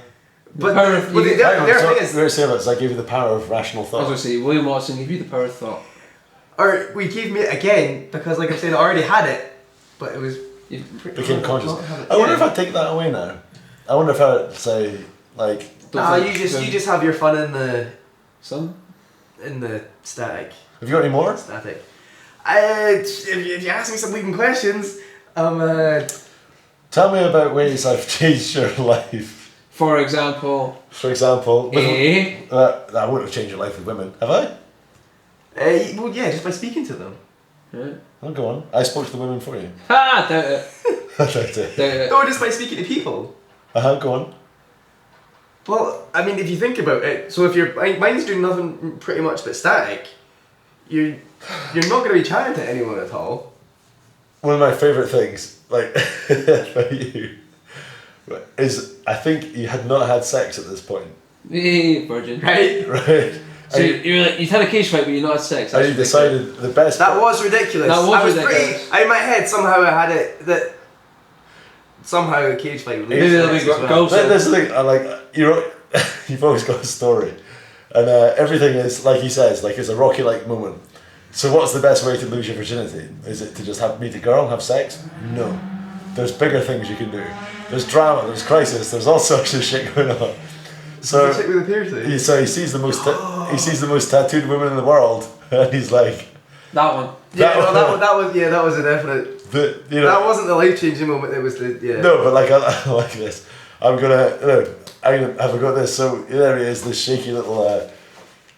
But the other thing is, I gave you the power of rational thought. I was going to say, William Watson gave you the power of thought. Or we gave me it again because, like I'm saying, I already had it, but it was became conscious. I wonder if I take that away now. I wonder if I say like. You just have your fun in the sun, in the static. Have you got any more? Static. If you ask me some leading questions, tell me about ways I've changed your life. For example, that wouldn't have changed your life with women, have I? Well, yeah, just by speaking to them. Right. Oh, go on. I spoke to the women for you. Doubt it. Doubt it. Doubt it. No, just by speaking to people. Go on. Well, I mean, if you think about it, so if mine's doing nothing pretty much but static, you're not going to be chatting to anyone at all. One of my favourite things, like, for you, is I think you had not had sex at this point. Virgin. Right? Right. So you'd had a cage fight, but you not had sex. And you decided the best. That was ridiculous. Ridiculous. In my head, somehow I had it that somehow a cage fight would lead Maybe to that'll sex be as well. That's the thing. I like you've always got a story, and everything is like he says, like it's a Rocky-like moment. So what's the best way to lose your virginity? Is it to just meet a girl, have sex? No. There's bigger things you can do. There's drama, there's crisis, there's all sorts of shit going on. So check with the piercing. So he sees the most tattooed woman in the world, and he's like, that one. That was a definite. That wasn't the life-changing moment. It was the No, but like I like this. I'm gonna have a go at this. So there he is, this shaky little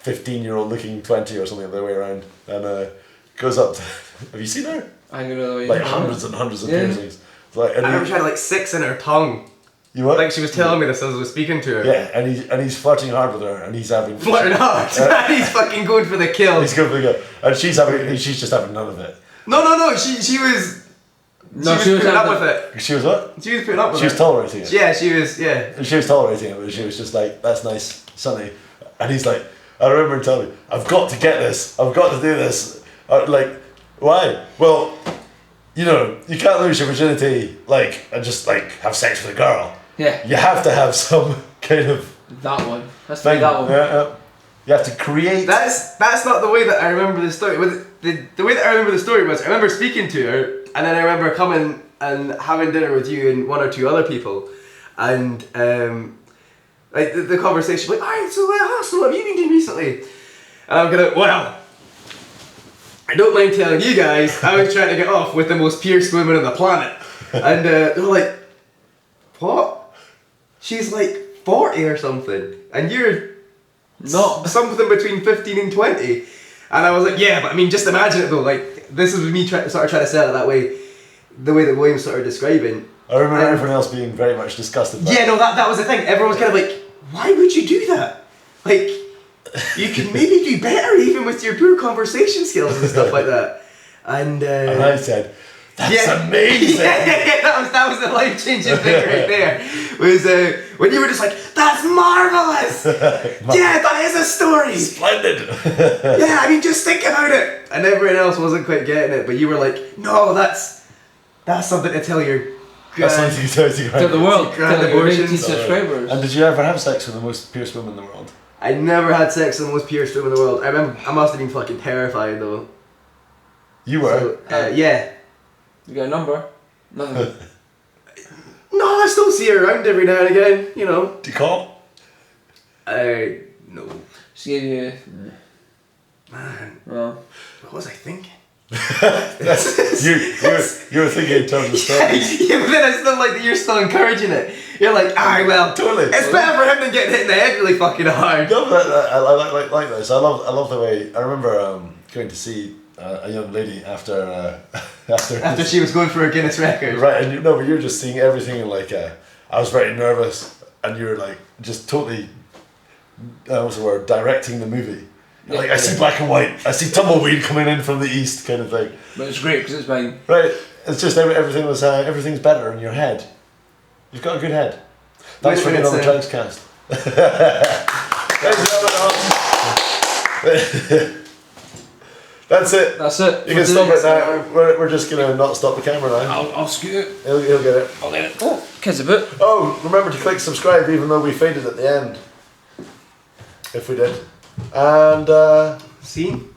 15-year-old looking 20 or something the other way around, and goes up to, have you seen her? I'm gonna like hundreds and hundreds of piercings. Like, I remember she had like 6 in her tongue. You what? Like she was telling me this as I was speaking to her. Yeah, and he's flirting hard with her, and he's having flirting hard. He's fucking going for the kill. He's going for the kill, and she's just having none of it. No. She was. No, she was putting up with it. She was what? She was putting up with it. She was tolerating it. Yeah, she was. Yeah. She was tolerating it, but she was just like, "That's nice, Sonny," and he's like, I remember him telling me, "I've got to get this. I've got to do this." Like, why? Well, you know, you can't lose your virginity and just have sex with a girl. Yeah. You have to have some kind of that one. That's thing. That one. Yeah. You have to create. That's not the way that I remember the story. The way that I remember the story was I remember speaking to her, and then I remember coming and having dinner with you and 1 or 2 other people, and like the conversation, like, alright, so what have you been doing recently? And I'm gonna, well, I don't mind telling you guys, I was trying to get off with the most pierced woman on the planet, and they're like, what? She's like 40 or something, and you're not something between 15 and 20. And I was like, yeah, but I mean, just imagine it though. Like, this is me trying to sell it that way, the way that William's sort of describing. I remember everyone else being very much disgusted by it. Yeah, no, that was the thing. Everyone was kind of like, why would you do that? Like, you can maybe do better even with your poor conversation skills and stuff like that. And I said, that's amazing. Yeah, that was the life-changing thing right there. Was when you were just like, that's marvelous. Yeah, that is a story. Splendid. Yeah, I mean, just think about it. And everyone else wasn't quite getting it, but you were like, no, that's something to tell your. That's something to tell to the world. Tell your 80 subscribers. And did you ever have sex with the most pierced woman in the world? I never had sex with the most pierced woman in the world. I remember I must have been fucking terrified though. You were? So, yeah. You got a number? Nothing. No, I still see her around every now and again, you know. Do you call? No. She gave you... Man. Well. What was I thinking? you were thinking in terms of stories. Yeah, but then I still like that you're still encouraging it. You're like, well, totally. It's better for him than getting hit in the head really fucking hard. No, but I like this. I love the way. I remember going to see a young lady after she was going for a Guinness record. Right, and but you're just seeing everything I was very nervous, and you're like just totally. What's the word? Directing the movie. Like, I see black and white, I see tumbleweed coming in from the east, kind of thing. But it's great because it's mine. Right, it's just everything's better in your head. You've got a good head. Thanks for being on the Dregscast. That's it. That's it. You can stop it now. We're just going to not stop the camera now. I'll scoot it. He'll get it. I'll get it. Oh, kiss a bit. Oh, remember to click subscribe even though we faded at the end. If we did. And See?